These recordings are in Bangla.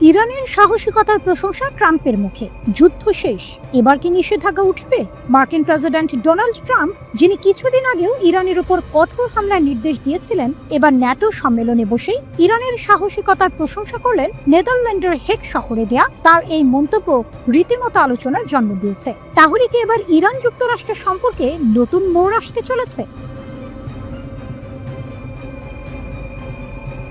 ইরানের সাহসিকতার প্রশংসা ট্রাম্পের মুখে। যুদ্ধ শেষ, এবার কি নিষেধাজ্ঞা উঠবে? মার্কিন প্রেসিডেন্ট ডোনাল্ড ট্রাম্প, যিনি কিছুদিন আগেও ইরানের উপর কঠোর হামলার নির্দেশ দিয়েছিলেন, এবার ন্যাটো সম্মেলনে বসেই ইরানের সাহসিকতার প্রশংসা করলেন। নেদারল্যান্ডের হেগ শহরে দেয়া তার এই মন্তব্য রীতিমতো আলোচনার জন্ম দিয়েছে। তাহলে কি এবার ইরান যুক্তরাষ্ট্রের সম্পর্কে নতুন মোড় আসতে চলেছে?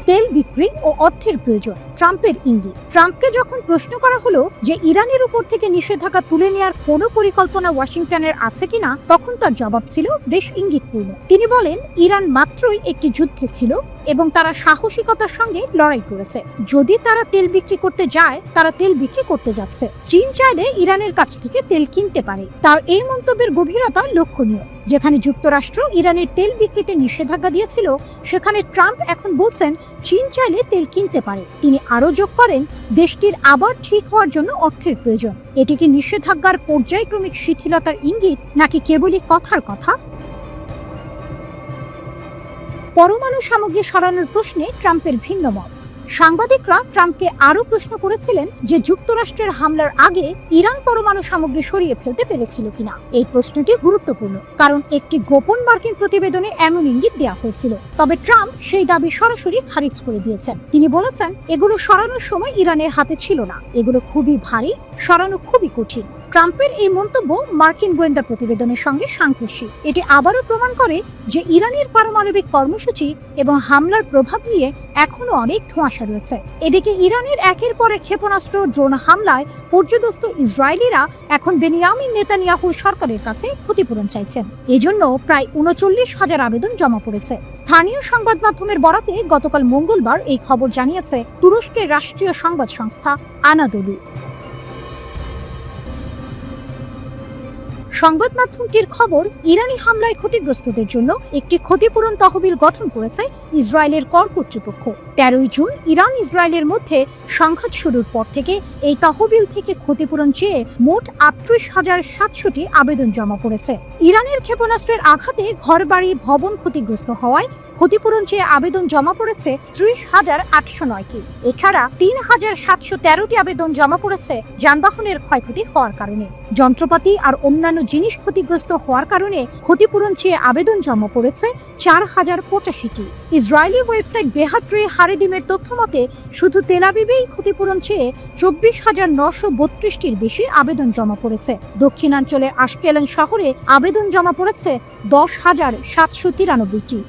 তেল বিক্রি ও অর্থের প্রয়োজন, ট্রাম্পের ইঙ্গিত। ট্রাম্পকে যখন প্রশ্ন করা হলো যে ইরানের উপর থেকে নিষেধাজ্ঞা তুলে নেওয়ার কোনো পরিকল্পনা ওয়াশিংটনের আছে কিনা, তখন তার জবাব ছিল বেশ ইঙ্গিতপূর্ণ। তিনি বলেন, ইরান মাত্রই একটি যুদ্ধে ছিল এবং তারা সাহসিকতার সঙ্গে লড়াই করেছে। যদি তারা তেল বিক্রি করতে যায়, তারা তেল বিক্রি করতে যাচ্ছে। চীন চাইলে ইরানের কাছ থেকে তেল কিনতে পারে। তার এই মন্তব্যের গভীরতা লক্ষণীয়। যেখানে যুক্তরাষ্ট্র ইরানের তেল বিক্রিতে নিষেধাজ্ঞা দিয়েছিল, সেখানে ট্রাম্প এখন বলছেন চীন চাইলে তেল কিনতে পারে। তিনি আরও যোগ করেন, দেশটির আবার ঠিক হওয়ার জন্য অর্থের প্রয়োজন। এটি কি নিষেধাজ্ঞার পর্যায়ক্রমিক শিথিলতার ইঙ্গিত, নাকি কেবলই কথার কথা? পরমাণু সামগ্রী সরানোর প্রশ্নে ট্রাম্পের ভিন্ন মত। সাংবাদিকরা ট্রাম্পকে আরও প্রশ্ন করেছিলেন যে যুক্তরাষ্ট্রের হামলার আগে ইরান পরমাণু সামগ্রী সরিয়ে ফেলতে পেরেছিল কিনা। এই প্রশ্নটি গুরুত্বপূর্ণ, কারণ একটি গোপন মার্কিন প্রতিবেদনে এমন ইঙ্গিত দেওয়া হয়েছিল। তবে ট্রাম্প সেই দাবি সরাসরি খারিজ করে দিয়েছেন। তিনি বলেছেন, এগুলো সরানোর সময় ইরানের হাতে ছিল না, এগুলো খুবই ভারী, সরানো খুবই কঠিন। ট্রাম্পের এই মন্তব্য মার্কিন গোয়েন্দা প্রতিবেদনের সঙ্গে সাংঘর্ষিক। এটি আবারও প্রমাণ করে যে ইরানের পারমাণবিক কর্মসূচি এবং হামলার প্রভাব নিয়ে এখনো অনেক ধোঁয়াশা রয়েছে। এদিকে ইরানের একের পর এক ক্ষেপণাস্ত্র, ড্রোন হামলায় পর্যদস্ত ইসরায়েলিরা এখন বেনিয়ামিন নেতানিয়াহুর সরকারের কাছে ক্ষতিপূরণ চাইছেন। এজন্য প্রায় ৩৯,০০০ আবেদন জমা পড়েছে। স্থানীয় সংবাদ মাধ্যমের বরাতে গতকাল মঙ্গলবার এই খবর জানিয়েছে তুরস্কের রাষ্ট্রীয় সংবাদ সংস্থা আনাদোলু। সংবাদ মাধ্যমটির খবর, ইরানি হামলায় ক্ষতিগ্রস্তদের জন্য একটি ক্ষতিপূরণ তহবিল গঠন করেছে ইসরায়েলের কর কর্তৃপক্ষ। ১৩ জুন ইরান ইসরায়েলের মধ্যে সংঘাত শুরুর পর থেকে এই তহবিল থেকে ক্ষতিপূরণ চেয়ে মোট ৩৮,৭০০টি আবেদন জমা পড়েছে। ইরানের ক্ষেপণাস্ত্রের আঘাতে ঘরবাড়ি, ভবন ক্ষতিগ্রস্ত হওয়ায় ক্ষতিপূরণ চেয়ে আবেদন জমা পড়েছে ৩০,৮০৯টি। এছাড়া ৩,৭১৩টি আবেদন জমা পড়েছে যানবাহনের ক্ষয়ক্ষতি হওয়ার কারণে। যন্ত্রপাতি আর অন্যান্য জিনিস ক্ষতিগ্রস্ত হওয়ার কারণে ক্ষতিপূরণ চেয়ে আবেদন জমা পড়েছে ৪,০৮৫টি। ইসরায়েলি ওয়েবসাইট বেহাট্রে হারেদিমের তথ্য মতে শুধু তেল আবিবেই ক্ষতিপূরণ চেয়ে ২৪,৯৩২টির বেশি আবেদন জমা পড়েছে। দক্ষিণাঞ্চলের আশকেলন শহরে আবেদন জমা পড়েছে ১০,৭৯৩টি।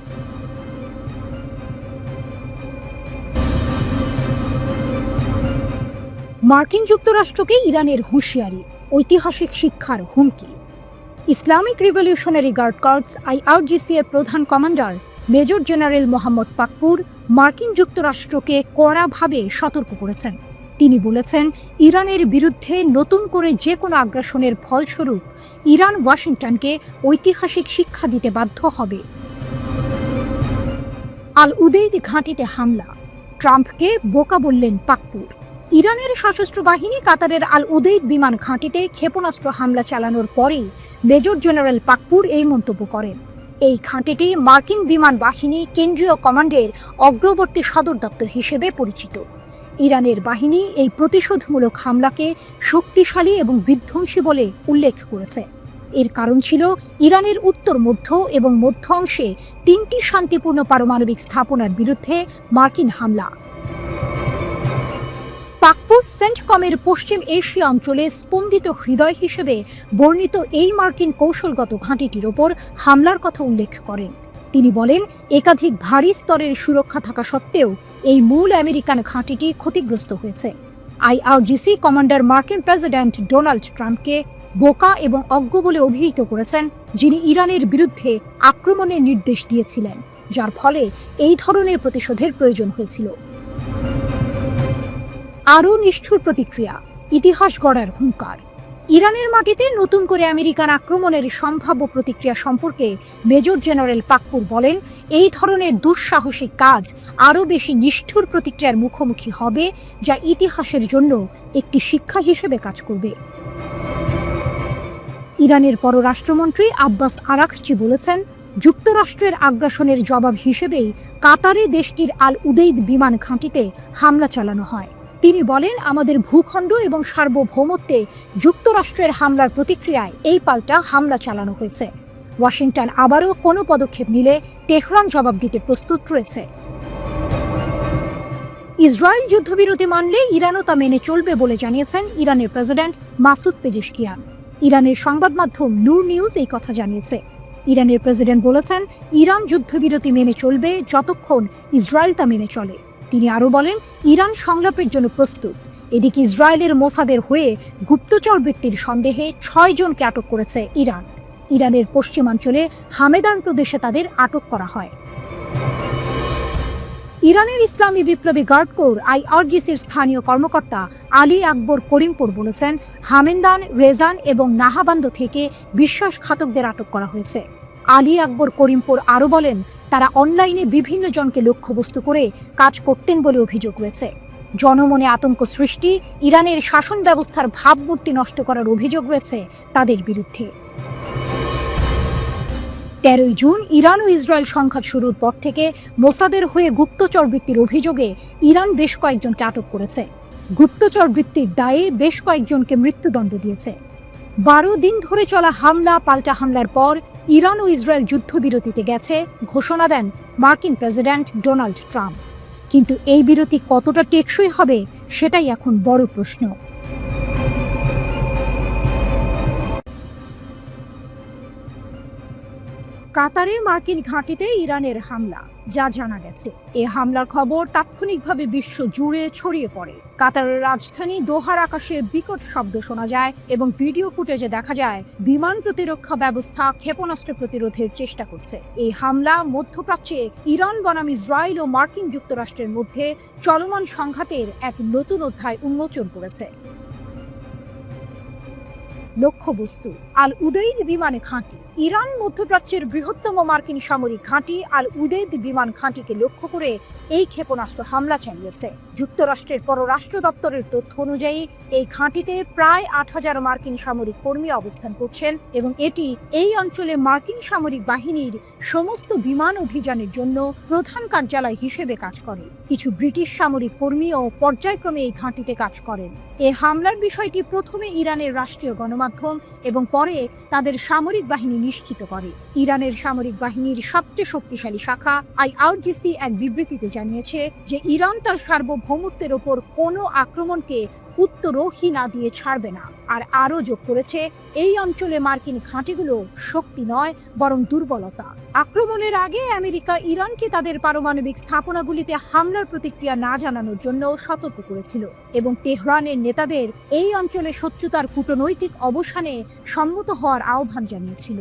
মার্কিন যুক্তরাষ্ট্রকে ইরানের হুঁশিয়ারি, ঐতিহাসিক শিক্ষার হুমকি। Islamic revolutionary guard corps IRGC এর প্রধান commander major general Mohammad Pakpour মার্কিন যুক্তরাষ্ট্রকে কড়াভাবে সতর্ক করেছেন। তিনি বলেছেন, ইরানের বিরুদ্ধে নতুন করে যে কোনো আগ্রাসনের ফলস্বরূপ ইরান ওয়াশিংটনকে ঐতিহাসিক শিক্ষা দিতে বাধ্য হবে। আল উদেইদ ঘাঁটিতে হামলা, ট্রাম্পকে বোকা বললেন পাকপুর। ইরানের সশস্ত্র বাহিনী কাতারের আল উদেইদ বিমান ঘাঁটিতে ক্ষেপণাস্ত্র হামলা চালানোর পরেই মেজর জেনারেল পাকপুর এই মন্তব্য করেন। এই ঘাঁটিটি মার্কিন বিমান বাহিনী কেন্দ্রীয় কমান্ডের অগ্রবর্তী সদর দপ্তর হিসেবে পরিচিত। ইরানের বাহিনী এই প্রতিশোধমূলক হামলাকে শক্তিশালী এবং বিধ্বংসী বলে উল্লেখ করেছে। এর কারণ ছিল ইরানের উত্তর মধ্য এবং মধ্য অংশে ৩টি শান্তিপূর্ণ পারমাণবিক স্থাপনার বিরুদ্ধে মার্কিন হামলা। পাকপুর সেন্টকমের পশ্চিম এশিয়া অঞ্চলে স্পন্দিত হৃদয় হিসেবে বর্ণিত এই মার্কিন কৌশলগত ঘাঁটিটির ওপর হামলার কথা উল্লেখ করেন। তিনি বলেন, একাধিক ভারী স্তরের সুরক্ষা থাকা সত্ত্বেও এই মূল আমেরিকান ঘাঁটিটি ক্ষতিগ্রস্ত হয়েছে। IRGC কমান্ডার মার্কিন প্রেসিডেন্ট ডোনাল্ড ট্রাম্পকে বোকা এবং অজ্ঞ বলে অভিহিত করেছেন, যিনি ইরানের বিরুদ্ধে আক্রমণের নির্দেশ দিয়েছিলেন, যার ফলে এই ধরনের প্রতিশোধের প্রয়োজন হয়েছিল। আরও নিষ্ঠুর প্রতিক্রিয়া, ইতিহাস গড়ার হুঙ্কার। ইরানের মাটিতে নতুন করে আমেরিকান আক্রমণের সম্ভাব্য প্রতিক্রিয়া সম্পর্কে মেজর জেনারেল পাকপুর বলেন, এই ধরনের দুঃসাহসিক কাজ আরও বেশি নিষ্ঠুর প্রতিক্রিয়ার মুখোমুখি হবে, যা ইতিহাসের জন্য একটি শিক্ষা হিসেবে কাজ করবে। ইরানের পররাষ্ট্রমন্ত্রী আব্বাস আরাকচি বলেছেন, যুক্তরাষ্ট্রের আগ্রাসনের জবাব হিসেবেই কাতারে দেশটির আল উদেইদ বিমান ঘাঁটিতে হামলা চালানো হয়। তিনি বলেন, আমাদের ভূখণ্ড এবং সার্বভৌমত্বে যুক্তরাষ্ট্রের হামলার প্রতিক্রিয়ায় এই পাল্টা হামলা চালানো হয়েছে। ওয়াশিংটন আবারও কোনো পদক্ষেপ নিলে তেহরান জবাব দিতে প্রস্তুত রয়েছে। ইসরায়েল যুদ্ধবিরতি মানলে ইরানও তা মেনে চলবে বলে জানিয়েছেন ইরানের প্রেসিডেন্ট মাসুদ পেজেশকিয়ান। ইরানের সংবাদ মাধ্যম নূর নিউজ এই কথা জানিয়েছে। ইরানের প্রেসিডেন্ট বলেছেন, ইরান যুদ্ধবিরতি মেনে চলবে যতক্ষণ ইসরায়েল তা মেনে চলে। তিনি আরও বলেন, ইরান সংলাপের জন্য প্রস্তুত। এদিকে ইসরায়েলের মোসাদের হয়ে গুপ্তচর বৃত্তির সন্দেহে 6 জনকে আটক করেছে ইরান। ইরানের পশ্চিমাঞ্চলে হামেদান প্রদেশে তাদের আটক করা হয়। ইরানের ইসলামী বিপ্লবী গার্ড কোর IRGCর স্থানীয় কর্মকর্তা আলী আকবর করিমপুর বলেছেন, হামেদান, রেজান এবং নাহাবান্দ থেকে বিশ্বাসঘাতকদের আটক করা হয়েছে। আলী আকবর করিমপুর আরও বলেন, তারা অনলাইনে বিভিন্ন জনকে লক্ষ্যবস্তু করে কাজ করতেন বলে অভিযোগ রয়েছে। জনমনে আতঙ্ক সৃষ্টি, ইরানের শাসন ব্যবস্থার ভাবমূর্তি নষ্ট করার অভিযোগ রয়েছে তাদের বিরুদ্ধে। 13 জুন ইরান ও ইসরায়েল সংঘাত শুরুর পর থেকে মোসাদের হয়ে গুপ্তচর বৃত্তির অভিযোগে ইরান বেশ কয়েকজনকে আটক করেছে। গুপ্তচর বৃত্তির দায়ে বেশ কয়েকজনকে মৃত্যুদণ্ড দিয়েছে। 12 দিন ধরে চলা হামলা পাল্টা হামলার পর ইরান ও ইসরায়েল যুদ্ধবিরতিতে গেছে ঘোষণা দেন মার্কিন প্রেসিডেন্ট ডোনাল্ড ট্রাম্প। কিন্তু এই বিরতি কতটা টেকসই হবে সেটাই এখন বড় প্রশ্ন। কাতারে মার্কিন ঘাঁটিতে ইরানের হামলা, যা জানা গেছে। এ হামলার খবর তাৎক্ষণিকভাবে বিশ্ব জুড়ে ছড়িয়ে পড়ে। কাতারের রাজধানী দোহার আকাশে বিকট শব্দ শোনা যায় এবং ভিডিও ফুটেজে দেখা যায় বিমান প্রতিরক্ষা ব্যবস্থা ক্ষেপণাস্ত্র প্রতিরোধের চেষ্টা করছে। এই হামলা মধ্যপ্রাচ্যে ইরান বনাম ইসরায়েল ও মার্কিন যুক্তরাষ্ট্রের মধ্যে চলমান সংঘাতের এক নতুন অধ্যায় উন্মোচন করেছে। লক্ষ্যবস্তু আল উদেইদ বিমান ঘাঁটি। ইরান মধ্যপ্রাচ্যের বৃহত্তম মার্কিন সামরিক ঘাঁটি আল উদেইদ বিমান ঘাঁটিকে লক্ষ্য করে এই ক্ষেপণাস্ত্র হামলা চালিয়েছে। যুক্তরাষ্ট্রের পররাষ্ট্র দপ্তরের তথ্য অনুযায়ী এই ঘাঁটিতে প্রায় 8000 মার্কিন সামরিক কর্মী অবস্থান করছেন এবং এটি এই অঞ্চলে মার্কিন সামরিক বাহিনীর সমস্ত বিমান অভিযানের জন্য প্রধান কার্যালয় হিসেবে কাজ করে। কিছু ব্রিটিশ সামরিক কর্মীও পর্যায়ক্রমে এই ঘাঁটিতে কাজ করেন। এই হামলার বিষয়টি প্রথমে ইরানের রাষ্ট্রীয় গণমাধ্যম এবং পরে তাদের সামরিক বাহিনী নিশ্চিত করে। ইরানের সামরিক বাহিনীর সবচেয়ে শক্তিশালী শাখা IRGC এক বিবৃতিতে জানিয়েছে যে ইরান তার সার্বভৌমত্বের ওপর কোনো আক্রমণকে উত্তরোহী না দিয়ে ছাড়বে না। আর আরও যোগ করেছে, এই অঞ্চলে মার্কিন ঘাঁটিগুলো শক্তি নয় বরং দুর্বলতা। আক্রমণের আগে আমেরিকা ইরানকে তাদের পারমাণবিক স্থাপনাগুলিতে হামলার প্রতিক্রিয়া না জানানোর জন্য সতর্ক করেছিল এবং তেহরানের নেতাদের এই অঞ্চলে শত্রুতার কূটনৈতিক অবসানে সম্মত হওয়ার আহ্বান জানিয়েছিল।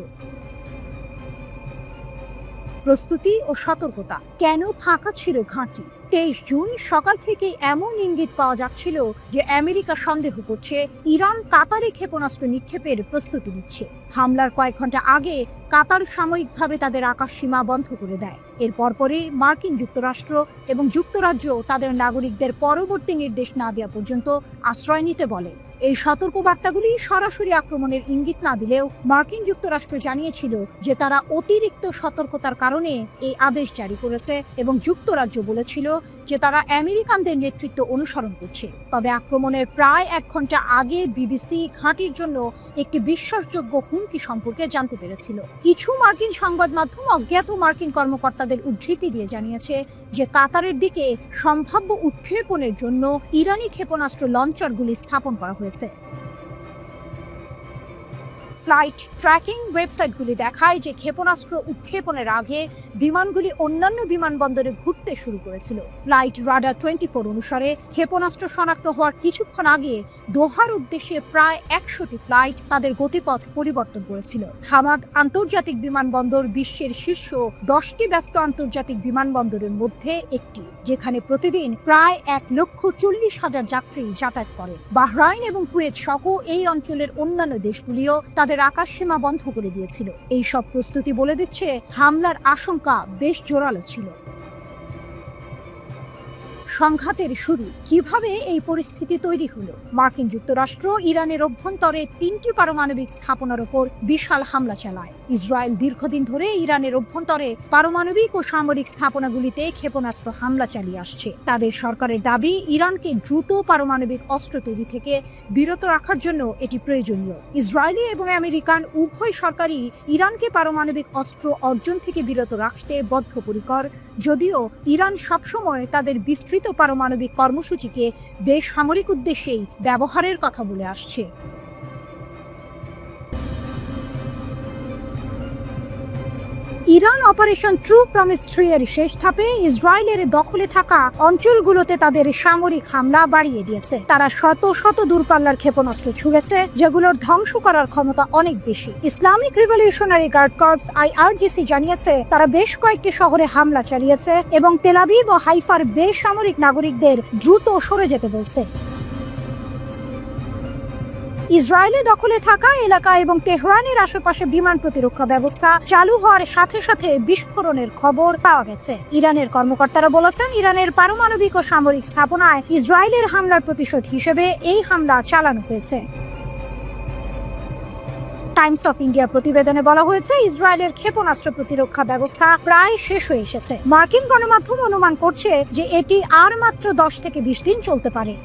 প্রস্তুতি ও সতর্কতা। কেন ফাঁকা ছিল ঘাঁটি? 23 জুন সকাল থেকে এমন ইঙ্গিত পাওয়া যাচ্ছিল যে আমেরিকা সন্দেহ করছে ইরান কাতারে ক্ষেপণাস্ত্র নিক্ষেপের প্রস্তুতি নিচ্ছে। হামলার কয়েক ঘন্টা আগে কাতার সাময়িকভাবে তাদের আকাশ সীমা বন্ধ করে দেয়। এর পরপরই মার্কিন যুক্তরাষ্ট্র এবং যুক্তরাজ্য তাদের নাগরিকদের পরবর্তী নির্দেশ না দেওয়া পর্যন্ত আশ্রয় নিতে বলে। এই সতর্কবার্তাগুলি সরাসরি আক্রমণের ইঙ্গিত না দিলেও মার্কিন যুক্তরাষ্ট্র জানিয়েছিল যে তারা অতিরিক্ত সতর্কতার কারণে এই আদেশ জারি করেছে এবং যুক্তরাজ্য বলেছিল যে তারা আমেরিকানদের নেতৃত্ব অনুসরণ করছে। তবে আক্রমণের প্রায় 1 ঘন্টা আগে বিবিসি ঘাঁটির জন্য একটি বিশ্বাসযোগ্য হুমকি সম্পর্কে জানতে পেরেছিল। কিছু মার্কিন সংবাদ মাধ্যম অজ্ঞাত মার্কিন কর্মকর্তাদের উদ্ধৃতি দিয়ে জানিয়েছে যে কাতারের দিকে সম্ভাব্য উৎক্ষেপণের জন্য ইরানি ক্ষেপণাস্ত্র লঞ্চারগুলি স্থাপন করা হয়েছে। ফ্লাইট ট্র্যাকিং ওয়েবসাইটগুলি দেখায় যে ক্ষেপণাস্ত্র উৎক্ষেপণের আগে বিমানগুলি অন্যান্য বিমানবন্দরে ঘুরতে শুরু করেছিল। ফ্লাইট রাডার 24 অনুসারে ক্ষেপণাস্ত্র শনাক্ত হওয়ার কিছুক্ষণ আগে দোহার উদ্দেশ্যে প্রায় 100টি ফ্লাইট তাদের গতিপথ পরিবর্তন করেছিল। হামাদ আন্তর্জাতিক বিমানবন্দর বিশ্বের শীর্ষ 10টি ব্যস্ত আন্তর্জাতিক বিমানবন্দরের মধ্যে একটি, যেখানে প্রতিদিন প্রায় 1,40,000 যাত্রী যাতায়াত করে। বাহরাইন এবং কুয়েত সহ এই অঞ্চলের অন্যান্য দেশগুলিও তাদের আকাশ সীমা বন্ধ করে দিয়েছিল। এই সব প্রস্তুতি বলে দিচ্ছে হামলার আশঙ্কা বেশ জোরালো ছিল। সংঘাতের শুরু। কিভাবে এই পরিস্থিতি তৈরি হলো? মার্কিন যুক্তরাষ্ট্র ইরানের অভ্যন্তরে 3টি পারমাণবিক স্থাপনার উপর বিশাল হামলা চালায়। ইসরায়েল দীর্ঘদিন ধরে ইরানের অভ্যন্তরে পারমাণবিক ও সামরিক স্থাপনাগুলিতে ক্ষেপণাস্ত্র হামলা চালিয়ে আসছে। তাদের সরকারের দাবি, ইরানকে দ্রুত পারমাণবিক অস্ত্র তৈরি থেকে বিরত রাখার জন্য এটি প্রয়োজনীয়। ইসরায়েলি এবং আমেরিকান উভয় সরকারই ইরানকে পারমাণবিক অস্ত্র অর্জন থেকে বিরত রাখতে বদ্ধপরিকর, যদিও ইরান সবসময় তাদের বিস্তৃত পারমাণবিক কর্মসূচিকে বেসামরিক উদ্দেশ্যেই ব্যবহারের কথা বলে আসছে। ইরান অপারেশন ট্রু প্রমিস 3 এর শেষ ধাপে ইসরায়েলের দখলে থাকা অঞ্চলগুলোতে তাদের সামরিক হামলা বাড়িয়ে দিয়েছে। তারা শত শত দূরপাল্লার ক্ষেপণাস্ত্র ছুড়েছে, যেগুলোর ধ্বংস করার ক্ষমতা অনেক বেশি। Islamic revolutionary guard corps IRGC জানিয়েছে তারা বেশ কয়েকটি শহরে হামলা চালিয়েছে এবং তেল আবিব ও হাইফার বেসামরিক নাগরিকদের দ্রুত সরে যেতে বলছে। ইসরায়েলের দখলে থাকা এলাকা এবং তেহরানের আশেপাশে বিমান প্রতিরক্ষা ব্যবস্থা চালু হওয়ার সাথে সাথে বিস্ফোরণের খবর পাওয়া গেছে। ইরানের কর্মকর্তারা বলেছেন, ইরানের পারমাণবিক ও সামরিক স্থাপনায় ইসরায়েলের হামলার প্রতিশোধ হিসেবে এই হামলা চালানো হয়েছে। টাইমস অফ ইন্ডিয়া প্রতিবেদনে বলা হয়েছে, ইসরায়েলের ক্ষেপণাস্ত্র প্রতিরক্ষা ব্যবস্থা প্রায় শেষ হয়ে এসেছে। মার্কিন গণমাধ্যম অনুমান করছে যে এটি আর মাত্র 10 থেকে 20 দিন চলতে পারে।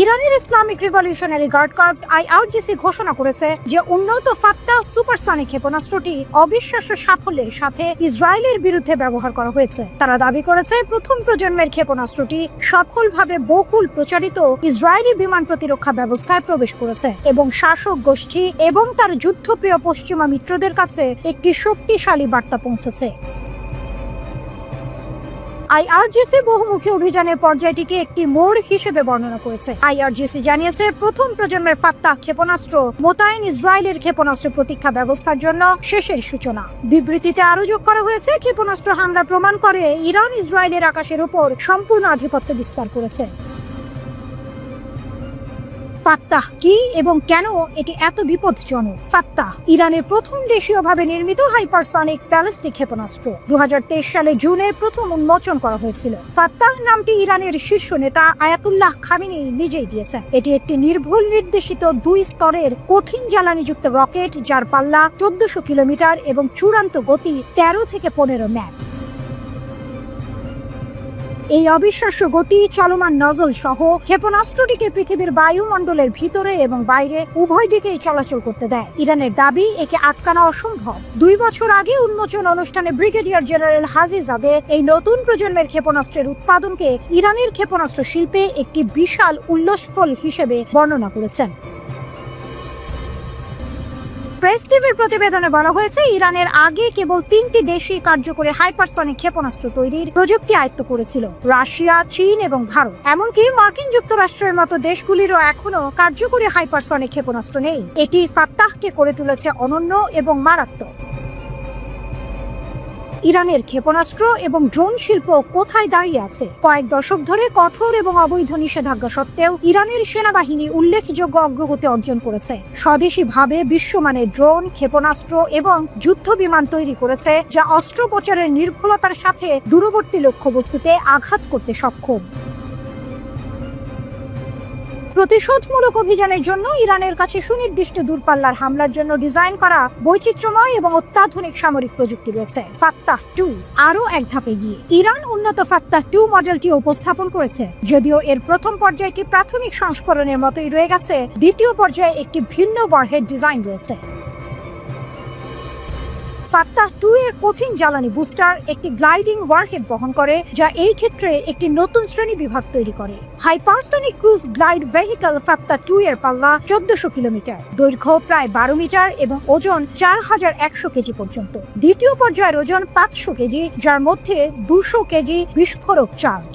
ইরানের Islamic revolutionary guard corps IRGC ঘোষণা করেছে যে উন্নত ফাত্তাহ সুপারসনিক ক্ষেপণাস্ত্রটি অবিশ্বাস্য সাফল্যের সাথে ইসরায়েলের বিরুদ্ধে ব্যবহার করা হয়েছে। তারা দাবি করেছে, প্রথম প্রজন্মের ক্ষেপণাস্ত্রটি সফলভাবে বহুল প্রচারিত ইসরায়েলি বিমান প্রতিরক্ষা ব্যবস্থায় প্রবেশ করেছে এবং শাসক গোষ্ঠী এবং তার যুদ্ধপ্রিয় পশ্চিমা মিত্রদের কাছে একটি শক্তিশালী বার্তা পৌঁছেছে। IRGC বহুমুখী অভিযানের পর্যায়টিকে একটি মোড় হিসেবে বর্ণনা করেছে। IRGC জানিয়েছে, প্রথম প্রজন্মের ফাত্তাহ ক্ষেপণাস্ত্র মোতায়েন ইসরায়েলের ক্ষেপণাস্ত্র প্রতীক্ষা ব্যবস্থার জন্য শেষের সূচনা। বিবৃতিতে আরও যোগ করা হয়েছে, ক্ষেপণাস্ত্র হামলা প্রমাণ করে ইরান ইসরায়েলের আকাশের উপর সম্পূর্ণ আধিপত্য বিস্তার করেছে। ফাত্তাহ কি এবং কেন এটি এত বিপজ্জনক? ফাত্তাহ ইরানের প্রথম দেশীয়ভাবে নির্মিত হাইপারসনিক ব্যালিস্টিক ক্ষেপণাস্ত্র 2023 সালে জুনে প্রথম উন্মোচন করা হয়েছিল। ফাত্তাহ নামটি ইরানের শীর্ষ নেতা আয়াতুল্লাহ খামেনি নিজেই দিয়েছেন। এটি একটি নির্ভুল নির্দেশিত 2 স্তরের কঠিন জ্বালানিযুক্ত রকেট, যার পাল্লা 1400 কিলোমিটার এবং চূড়ান্ত গতি 13 থেকে 15 ম্যাক। এই অবিশ্বাস্য গতি, চলমান নজল সহ ক্ষেপণাস্ত্রটিকে পৃথিবীর বায়ুমণ্ডলের ভিতরে এবং বাইরে উভয় দিকেই চলাচল করতে দেয়। ইরানের দাবি, একে আটকানো অসম্ভব। 2 বছর আগে উন্মোচন অনুষ্ঠানে ব্রিগেডিয়ার জেনারেল হাজিজাদে এই নতুন প্রজন্মের ক্ষেপণাস্ত্রের উৎপাদনকে ইরানের ক্ষেপণাস্ত্র শিল্পে একটি বিশাল উল্লাসফল হিসেবে বর্ণনা করেছেন। প্রেস টিভির প্রতিবেদনে বলা হয়েছে, ইরানের আগে কেবল 3টি দেশই কার্যকরী হাইপারসনিক ক্ষেপণাস্ত্র তৈরির প্রযুক্তি আয়ত্ত করেছিল: রাশিয়া, চীন এবং ভারত। এমনকি মার্কিন যুক্তরাষ্ট্রের মতো দেশগুলিরও এখনো কার্যকরী হাইপারসনিক ক্ষেপণাস্ত্র নেই। এটি ফাত্তাহকে করে তুলেছে অনন্য এবং মারাত্মক। ইরানের ক্ষেপণাস্ত্র এবং ড্রোন শিল্প কোথায় দাঁড়িয়ে আছে? কয়েক দশক ধরে কঠোর এবং অবৈধ নিষেধাজ্ঞা সত্ত্বেও ইরানের সেনাবাহিনী উল্লেখযোগ্য অগ্রগতি অর্জন করেছে। স্বদেশীভাবে বিশ্বমানের ড্রোন, ক্ষেপণাস্ত্র এবং যুদ্ধ বিমান তৈরি করেছে, যা অস্ত্রোপচারের নির্ভুলতার সাথে দূরবর্তী লক্ষ্যবস্তুতে আঘাত করতে সক্ষম। প্রতিশোধমূলক অভিযানের জন্য ইরানের কাছে সুনির্দিষ্ট দূরপাল্লার হামলার জন্য ডিজাইন করা বৈচিত্র্যময় এবং অত্যাধুনিক সামরিক প্রযুক্তি রয়েছে। ফাত্তাহ 2 আরও এক ধাপে গিয়ে ইরান উন্নত ফাত্তাহ 2 মডেলটি উপস্থাপন করেছে। যদিও এর প্রথম পর্যায়টি প্রাথমিক সংস্করণের মতোই রয়ে গেছে, দ্বিতীয় পর্যায়ে একটি ভিন্ন ওয়ারহেড ডিজাইন রয়েছে। ফাত্তাহ 2 এর কঠিন জ্বালানি বুস্টার একটি গ্লাইডিং ওয়ারহেড বহন করে, যা এই ক্ষেত্রে একটি নতুন শ্রেণী বিভাগ তৈরি করে। Hypersonic cruise glide vehicle Fattah 2 এর পাল্লা 1400 কিলোমিটার, দৈর্ঘ্য প্রায় 12 মিটার এবং ওজন 4100 কেজি পর্যন্ত। দ্বিতীয় পর্যায়ের ওজন 500 কেজি, যার মধ্যে 200 কেজি বিস্ফোরক চার্জ।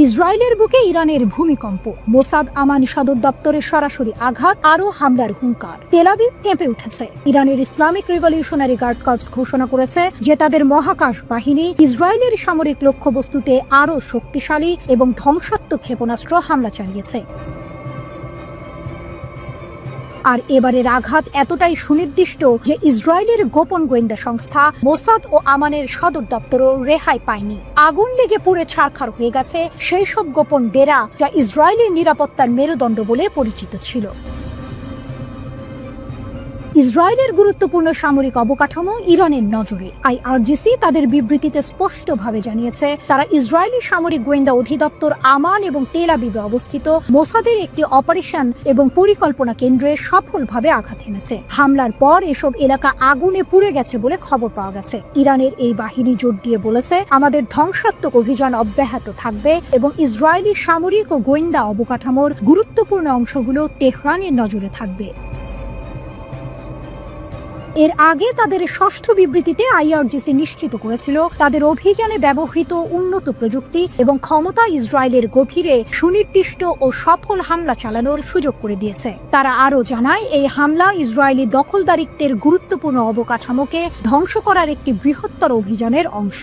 ইসরায়েলের বুকে ইরানের ভূমিকম্প, মোসাদ আমান সদর দপ্তরে সরাসরি আঘাত, আরও হামলার হুঙ্কার। তেল আবিব কেঁপে উঠেছে। ইরানের ইসলামিক রিভলিউশনারি গার্ড কর্পস ঘোষণা করেছে যে তাদের মহাকাশ বাহিনী ইসরায়েলের সামরিক লক্ষ্যবস্তুতে আরও শক্তিশালী এবং ধ্বংসাত্মক ক্ষেপণাস্ত্র হামলা চালিয়েছে। আর এবারের আঘাত এতটাই সুনির্দিষ্ট যে ইসরায়েলের গোপন গোয়েন্দা সংস্থা মোসাদ ও আমানের সদর দপ্তরও রেহাই পায়নি। আগুন লেগে পুড়ে ছারখার হয়ে গেছে সেই সব গোপন ডেরা যা ইসরায়েলের নিরাপত্তার মেরুদণ্ড বলে পরিচিত ছিল। ইসরায়েলের গুরুত্বপূর্ণ সামরিক অবকাঠামো ইরানের নজরে। আইআরজিসি তাদের বিবৃতিতে স্পষ্টভাবে জানিয়েছে তারা ইসরায়েলি সামরিক গোয়েন্দা অধিদপ্তর আমান এবং তেল আবিবে অবস্থিত মোসাদের একটি অপারেশন এবং পরিকল্পনা কেন্দ্রে সফলভাবে আঘাত এনেছে। হামলার পর এসব এলাকা আগুনে পুড়ে গেছে বলে খবর পাওয়া গেছে। ইরানের এই বাহিনী জোর দিয়ে বলেছে, আমাদের ধ্বংসাত্মক অভিযান অব্যাহত থাকবে এবং ইসরায়েলি সামরিক ও গোয়েন্দা অবকাঠামোর গুরুত্বপূর্ণ অংশগুলো তেহরানের নজরে থাকবে। এর আগে তাদের ষষ্ঠ বিবৃতিতে আইআরজিসি নিশ্চিত করেছিল তাদের অভিযানে ব্যবহৃত উন্নত প্রযুক্তি এবং ক্ষমতা ইসরায়েলের গভীরে সুনির্দিষ্ট ও সফল হামলা চালানোর সুযোগ করে দিয়েছে। তারা আরও জানায়, এই হামলা ইসরায়েলি দখলদারিত্বের গুরুত্বপূর্ণ অবকাঠামোকে ধ্বংস করার একটি বৃহত্তর অভিযানের অংশ।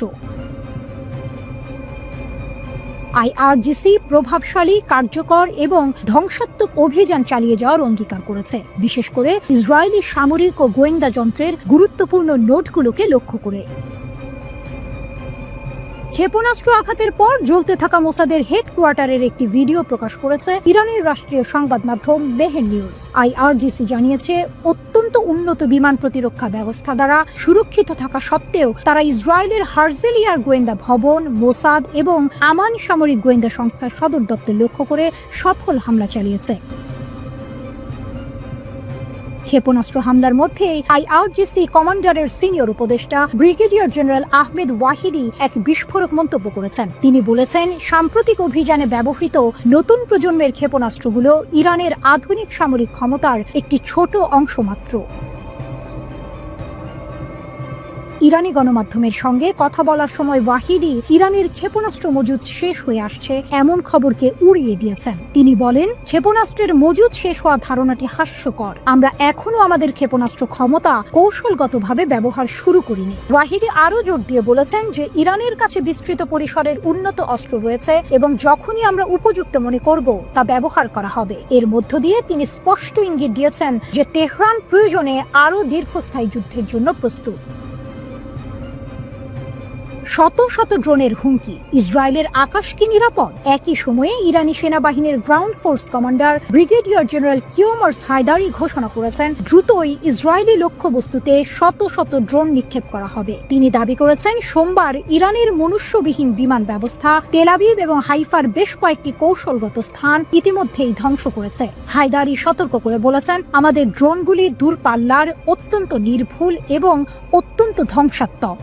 আইআরজিসি প্রভাবশালী, কার্যকর এবং ধ্বংসাত্মক অভিযান চালিয়ে যাওয়ার অঙ্গীকার করেছে, বিশেষ করে ইসরায়েলি সামরিক ও গোয়েন্দা যন্ত্রের গুরুত্বপূর্ণ নোটগুলোকে লক্ষ্য করে। ক্ষেপণাস্ত্র আঘাতের পর জ্বলতে থাকা মোসাদের হেডকোয়ার্টারের একটি ভিডিও প্রকাশ করেছে ইরানের রাষ্ট্রীয় সংবাদ মাধ্যম মেহের নিউজ। আইআরজিসি জানিয়েছে, অত্যন্ত উন্নত বিমান প্রতিরক্ষা ব্যবস্থা দ্বারা সুরক্ষিত থাকা সত্ত্বেও তারা ইসরায়েলের হার্জেলিয়ার গোয়েন্দা ভবন, মোসাদ এবং আমান সামরিক গোয়েন্দা সংস্থার সদর দপ্তর লক্ষ্য করে সফল হামলা চালিয়েছে। ক্ষেপণাস্ত্র হামলার মধ্যে আইআরজিসি কমান্ডারের সিনিয়র উপদেষ্টা ব্রিগেডিয়ার জেনারেল আহমেদ ওয়াহিদি এক বিস্ফোরক মন্তব্য করেছেন। তিনি বলেছেন, সাম্প্রতিক অভিযানে ব্যবহৃত নতুন প্রজন্মের ক্ষেপণাস্ত্রগুলো ইরানের আধুনিক সামরিক ক্ষমতার একটি ছোট অংশ মাত্র। ইরানি গণমাধ্যমের সঙ্গে কথা বলার সময় ওয়াহিদি ইরানের ক্ষেপণাস্ত্র মজুদ শেষ হয়ে আসছে এমন খবরকে উড়িয়ে দিয়েছেন। তিনি বলেন, ক্ষেপণাস্ত্রের মজুদ শেষ হওয়া ধারণাটি হাস্যকর। আমরা এখনো আমাদের ক্ষেপণাস্ত্র ক্ষমতা কৌশলগতভাবে ব্যবহার শুরু করিনি। ওয়াহিদি আরও জোর দিয়ে বলেছেন যে ইরানের কাছে বিস্তৃত পরিসরের উন্নত অস্ত্র রয়েছে এবং যখনই আমরা উপযুক্ত মনে করব তা ব্যবহার করা হবে। এর মধ্য দিয়ে তিনি স্পষ্ট ইঙ্গিত দিয়েছেন যে তেহরান প্রয়োজনে আরও দীর্ঘস্থায়ী যুদ্ধের জন্য প্রস্তুত। শত শত ড্রোনের হুমকি, ইসরায়েলের আকাশ কি নিরাপদ? একই সময়ে ইরানি সেনাবাহিনীর ground force commander brigadier general Kioumars Heydari ঘোষণা করেছেন দ্রুতই ইসরায়েলি লক্ষ্যবস্তুতে শত শত ড্রোন নিক্ষেপ করা হবে। তিনি দাবি করেছেন, সোমবার ইরানের মনুষ্যবিহীন বিমান ব্যবস্থা তেল আবিব এবং হাইফার বেশ কয়েকটি কৌশলগত স্থান ইতিমধ্যেই ধ্বংস করেছে। হায়দারি সতর্ক করে বলেছেন, আমাদের ড্রোনগুলি দূরপাল্লার, অত্যন্ত নির্ভুল এবং অত্যন্ত ধ্বংসাত্মক।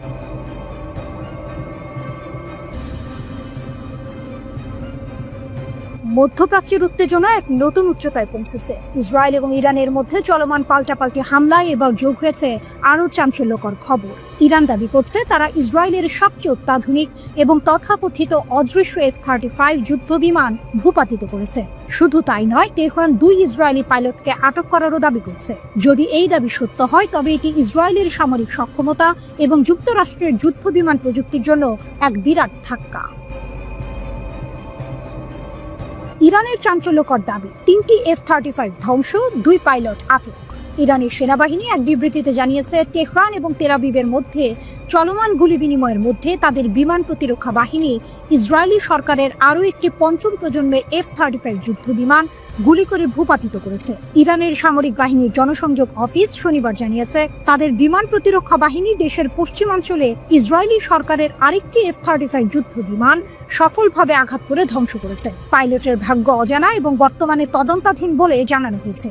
মধ্যপ্রাচ্যের উত্তেজনা এক নতুন উচ্চতায় পৌঁছেছে। ইসরায়েল এবং ইরানের মধ্যে চলমান পাল্টাপাল্টি হামলায় এবার যোগ হয়েছে আরও চাঞ্চল্যকর খবর। ইরান দাবি করছে তারা ইসরায়েলের সবচেয়ে অত্যাধুনিক এবং তথাকথিত অদৃশ্য F-35 যুদ্ধ বিমান ভূপাতিত করেছে। শুধু তাই নয়, তেহরান 2 ইসরায়েলি পাইলটকে আটক করারও দাবি করছে। যদি এই দাবি সত্য হয়, তবে এটি ইসরায়েলের সামরিক সক্ষমতা এবং যুক্তরাষ্ট্রের যুদ্ধ বিমান প্রযুক্তির জন্য এক বিরাট ধাক্কা। ইরানের চাঞ্চল্যকর দাবি, 3টি F-35 ধ্বংস, 2 পাইলট আটক। ইরানের সেনাবাহিনী এক বিবৃতিতে জানিয়েছে, তেহরান এবং তেল আবিবের মধ্যে চলমান গুলি বিনিময়ের মধ্যে তাদের বিমান প্রতিরক্ষা বাহিনী ইসরায়েলি সরকারের আরও একটি 5ম প্রজন্মের F-35 যুদ্ধ বিমান গুলি করে ভূপাতিত করেছে। ইরানের সামরিক বাহিনীর জনসংযোগ অফিস শনিবার জানিয়েছে, তাদের বিমান প্রতিরক্ষা বাহিনী দেশের পশ্চিমাঞ্চলে ইসরায়েলি সরকারের আরেকটি F-35 যুদ্ধ বিমান সফলভাবে আঘাত করে ধ্বংস করেছে। পাইলটের ভাগ্য অজানা এবং বর্তমানে তদন্তাধীন বলে জানানো হয়েছে।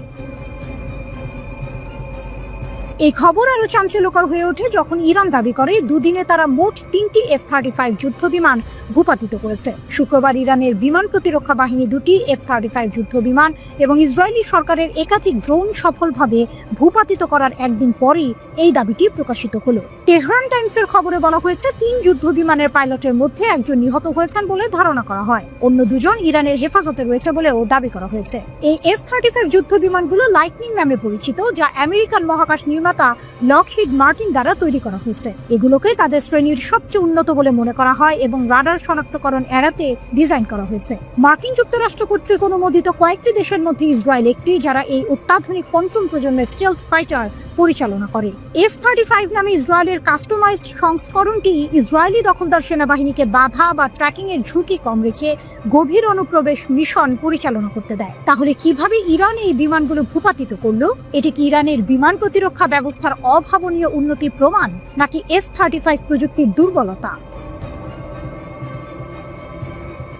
এই খবর আরো চাঞ্চল্যকর হয়ে ওঠে যখন ইরান দাবি করে দুদিনে তারা মোট 3টি F-35 যুদ্ধ বিমান ভূপাতিত করেছে। শুক্রবার ইরানের বিমান প্রতিরক্ষা বাহিনী 2টি F-35 যুদ্ধ বিমান এবং ইসরায়েলি সরকারের একাধিক ড্রোন সফলভাবে ভূপাতিত করার একদিন পরেই এই দাবিটি প্রকাশিত হলো। তেহরান টাইমসের খবরে বলা হয়েছে ৩ যুদ্ধ বিমানের পাইলটের মধ্যে একজন নিহত হয়েছেন বলে ধারণা করা হয়, অন্য দুজন ইরানের হেফাজতে রয়েছে বলেও দাবি করা হয়েছে। এই F-35 যুদ্ধ বিমানগুলো লাইটনিং নামে পরিচিত, যা আমেরিকান মহাকাশ নির্মাতা লকহিড মার্টিন দ্বারা তৈরি করা হয়েছে। এগুলোকে তাদের শ্রেণীর সবচেয়ে উন্নত বলে মনে করা হয় এবং রাডার শনাক্তকরণ এড়াতে ডিজাইন করা হয়েছে। মার্কিন যুক্তরাষ্ট্র কর্তৃক অনুমোদিত কয়েকটি দেশের মধ্যে ইসরায়েল একটি, যারা এই অত্যাধুনিক পঞ্চম প্রজন্মের স্টেলথ ফাইটার পরিচালনা করে। F-35 নামে ইসরায়েলের কাস্টমাইজড সংস্করণটি ইসরায়েলি দখলদার সেনাবাহিনীকে বাধা বা ট্র্যাকিং এর ঝুঁকি কম রেখে গভীর অনুপ্রবেশ মিশন পরিচালনা করতে দেয়। তাহলে কিভাবে ইরান এই বিমানগুলো ভূপাতিত করলো? এটি কি ইরানের বিমান প্রতিরক্ষা ব্যবস্থার অভাবনীয় উন্নতির প্রমাণ, নাকি F-35 প্রযুক্তির দুর্বলতা?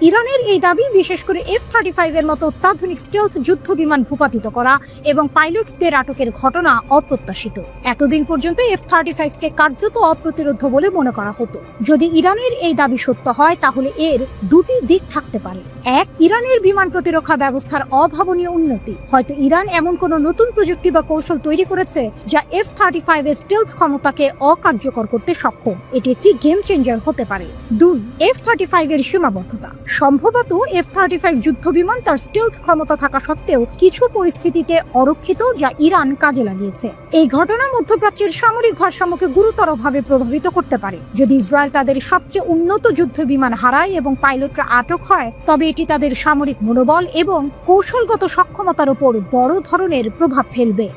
ইরানের এই দাবি, বিশেষ করে F-35 এর মতো অত্যাধুনিক স্টেলথ যুদ্ধ বিমান ভূপাতিত করা এবং পাইলটদের আটকের ঘটনা অপ্রত্যাশিত। এতদিন পর্যন্ত F-35 কে কার্যত অপ্রতিরোধ্য বলে মনে করা হতো। যদি ইরানের এই দাবি সত্য হয়, তাহলে এর দুটি দিক থাকতে পারে। এক, ইরানের বিমান প্রতিরক্ষা ব্যবস্থার অভাবনীয় উন্নতি। হয়তো ইরান এমন কোনো নতুন প্রযুক্তি বা কৌশল তৈরি করেছে যা F-35 এর স্টেলথ ক্ষমতাকে অকার্যকর করতে সক্ষম। এটি একটি গেম চেঞ্জার হতে পারে। 2, F-35 এর সীমাবদ্ধতা। সম্ভবত F-35 যুদ্ধ বিমান তার স্টেলথ ক্ষমতা থাকা সত্ত্বেও কিছু পরিস্থিতিতে অরক্ষিত, যা ইরান কাজে লাগিয়েছে। এই ঘটনা মধ্যপ্রাচ্যের সামরিক ভারসাম্যকে গুরুতরভাবে প্রভাবিত করতে পারে। যদি ইসরায়েল তাদের সবচেয়ে উন্নত যুদ্ধ বিমান হারায় এবং পাইলটরা আটক হয়, তবে এটি তাদের সামরিক মনোবল এবং কৌশলগত সক্ষমতার উপর বড় ধরনের প্রভাব ফেলবে।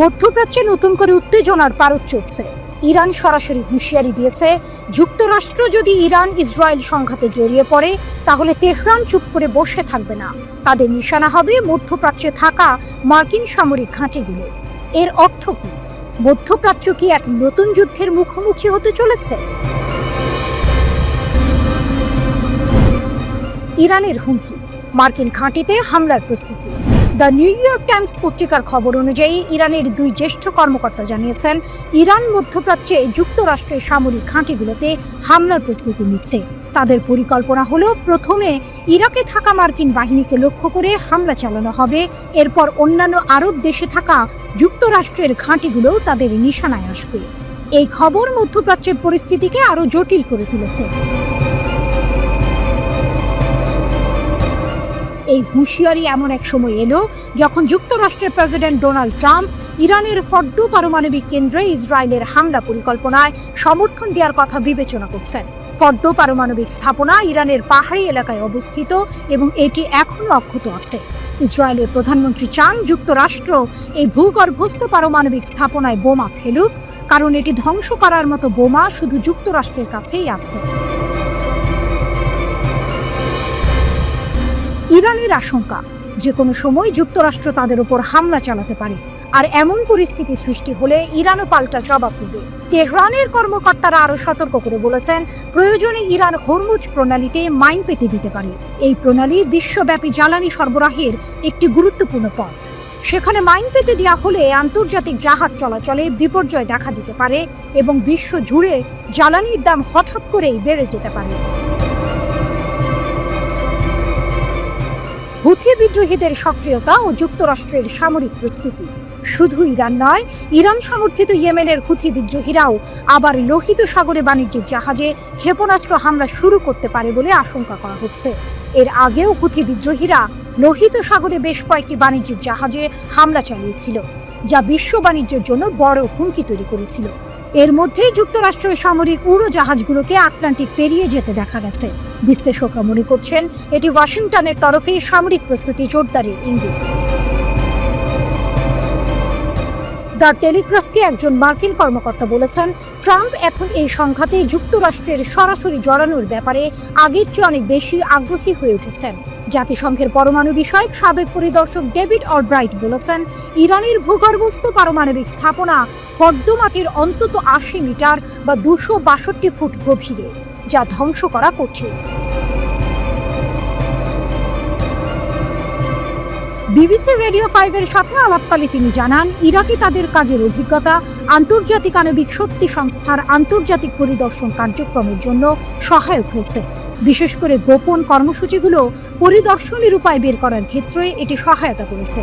মধ্যপ্রাচ্যে নতুন করে উত্তেজনার পারদ চড়ছে। ইরান সরাসরি হুঁশিয়ারি দিয়েছে, যুক্তরাষ্ট্র যদি ইরান ইসরায়েল সংঘাতে জড়িয়ে পড়ে, তাহলে তেহরান চুপ করে বসে থাকবে না। তাদের নিশানা হবে মধ্যপ্রাচ্যে থাকা মার্কিন সামরিক ঘাঁটিগুলো। এর অর্থ কি? মধ্যপ্রাচ্য কি এক নতুন যুদ্ধের মুখোমুখি হতে চলেছে? ইরানের হুমকি, মার্কিন ঘাঁটিতে হামলার প্রস্তুতি। দ্য নিউ ইয়র্ক টাইমস পত্রিকার খবর অনুযায়ী ইরানের 2 জ্যেষ্ঠ কর্মকর্তা জানিয়েছেন, ইরান মধ্যপ্রাচ্যে যুক্তরাষ্ট্রের সামরিক ঘাঁটিগুলোতে হামলার প্রস্তুতি নিচ্ছে। তাদের পরিকল্পনা হলো, প্রথমে ইরাকে থাকা মার্কিন বাহিনীকে লক্ষ্য করে হামলা চালানো হবে। এরপর অন্যান্য আরব দেশে থাকা যুক্তরাষ্ট্রের ঘাঁটিগুলোও তাদের নিশানায় আসবে। এই খবর মধ্যপ্রাচ্যের পরিস্থিতিকে আরো জটিল করে তুলেছে। এই হুঁশিয়ারি এমন এক সময় এলো যখন যুক্তরাষ্ট্রের প্রেসিডেন্ট ডোনাল্ড ট্রাম্প ইরানের ফর্দো পারমাণবিক কেন্দ্রে ইসরায়েলের হামলা পরিকল্পনায় সমর্থন দেওয়ার কথা বিবেচনা করছেন। ফর্দো পারমাণবিক স্থাপনা ইরানের পাহাড়ি এলাকায় অবস্থিত এবং এটি এখনো অক্ষত আছে। ইসরায়েলের প্রধানমন্ত্রী চান যুক্তরাষ্ট্র এই ভূগর্ভস্থ পারমাণবিক স্থাপনায় বোমা ফেলুক, কারণ এটি ধ্বংস করার মতো বোমা শুধু যুক্তরাষ্ট্রের কাছেই আছে। ইরানের আশঙ্কা, যে কোনো সময় যুক্তরাষ্ট্র তাদের উপর হামলা চালাতে পারে, আর এমন পরিস্থিতি সৃষ্টি হলে ইরানও পাল্টা জবাব দেবে। তেহরানের কর্মকর্তারা আরো সতর্ক করে বলেছেন, প্রয়োজনে ইরান হরমুজ প্রণালীতে মাইন পেতে দিতে পারে। এই প্রণালী বিশ্বব্যাপী জ্বালানি সরবরাহের একটি গুরুত্বপূর্ণ পথ। সেখানে মাইন পেতে দেওয়া হলে আন্তর্জাতিক জাহাজ চলাচলে বিপর্যয় দেখা দিতে পারে এবং বিশ্ব জুড়ে জ্বালানির দাম হঠাৎ করেই বেড়ে যেতে পারে। হুথি বিদ্রোহীদের সক্রিয়তা ও যুক্তরাষ্ট্রের সামরিক প্রস্তুতি। শুধু ইরান নয়, ইরান সমর্থিত ইয়েমেনের হুথি বিদ্রোহীরাও আবার লোহিত সাগরে বাণিজ্যিক জাহাজে ক্ষেপণাস্ত্র হামলা শুরু করতে পারে বলে আশঙ্কা করা হচ্ছে। এর আগেও হুথি বিদ্রোহীরা লোহিত সাগরে বেশ কয়েকটি বাণিজ্যিক জাহাজে হামলা চালিয়েছিল, যা বিশ্ব বাণিজ্যের জন্য বড় হুমকি তৈরি করেছিল। এর মধ্যেই যুক্তরাষ্ট্রের সামরিক উড়োজাহাজগুলোকে আটলান্টিক পেরিয়ে যেতে দেখা গেছে। বিশ্লেষকরা মনে করছেন, এটি ওয়াশিংটনের তরফে সামরিক প্রস্তুতি জোরদারের ইঙ্গিত। দ্য টেলিগ্রাফকে একজন মার্কিন কর্মকর্তা বলেছেন, ট্রাম্প এখন এই সংঘাতে যুক্তরাষ্ট্রের সরাসরি জড়ানোর ব্যাপারে আগের চেয়ে অনেক বেশি আগ্রহী হয়ে উঠেছেন। জাতিসংঘের পরমাণু বিষয়ক সাবেক পরিদর্শক ডেভিড অলব্রাইট বলেছেন, ইরানের ভূগর্ভস্থ পারমাণবিক স্থাপনা ফর্দো মাটির অন্তত 80 মিটার বা 262 ফুট গভীরে, যা ধ্বংস করা কঠিন। বিবিসি রেডিও 5 এর সাথে আলাপকালে তিনি জানান, ইরাকে তাদের কাজের অভিজ্ঞতা আন্তর্জাতিক আণবিক শক্তি সংস্থার আন্তর্জাতিক পরিদর্শন কার্যক্রমের জন্য সহায়ক হয়েছে। বিশেষ করে গোপন কর্মসূচিগুলো পরিদর্শনের উপায় বের করার ক্ষেত্রে এটি সহায়তা করেছে।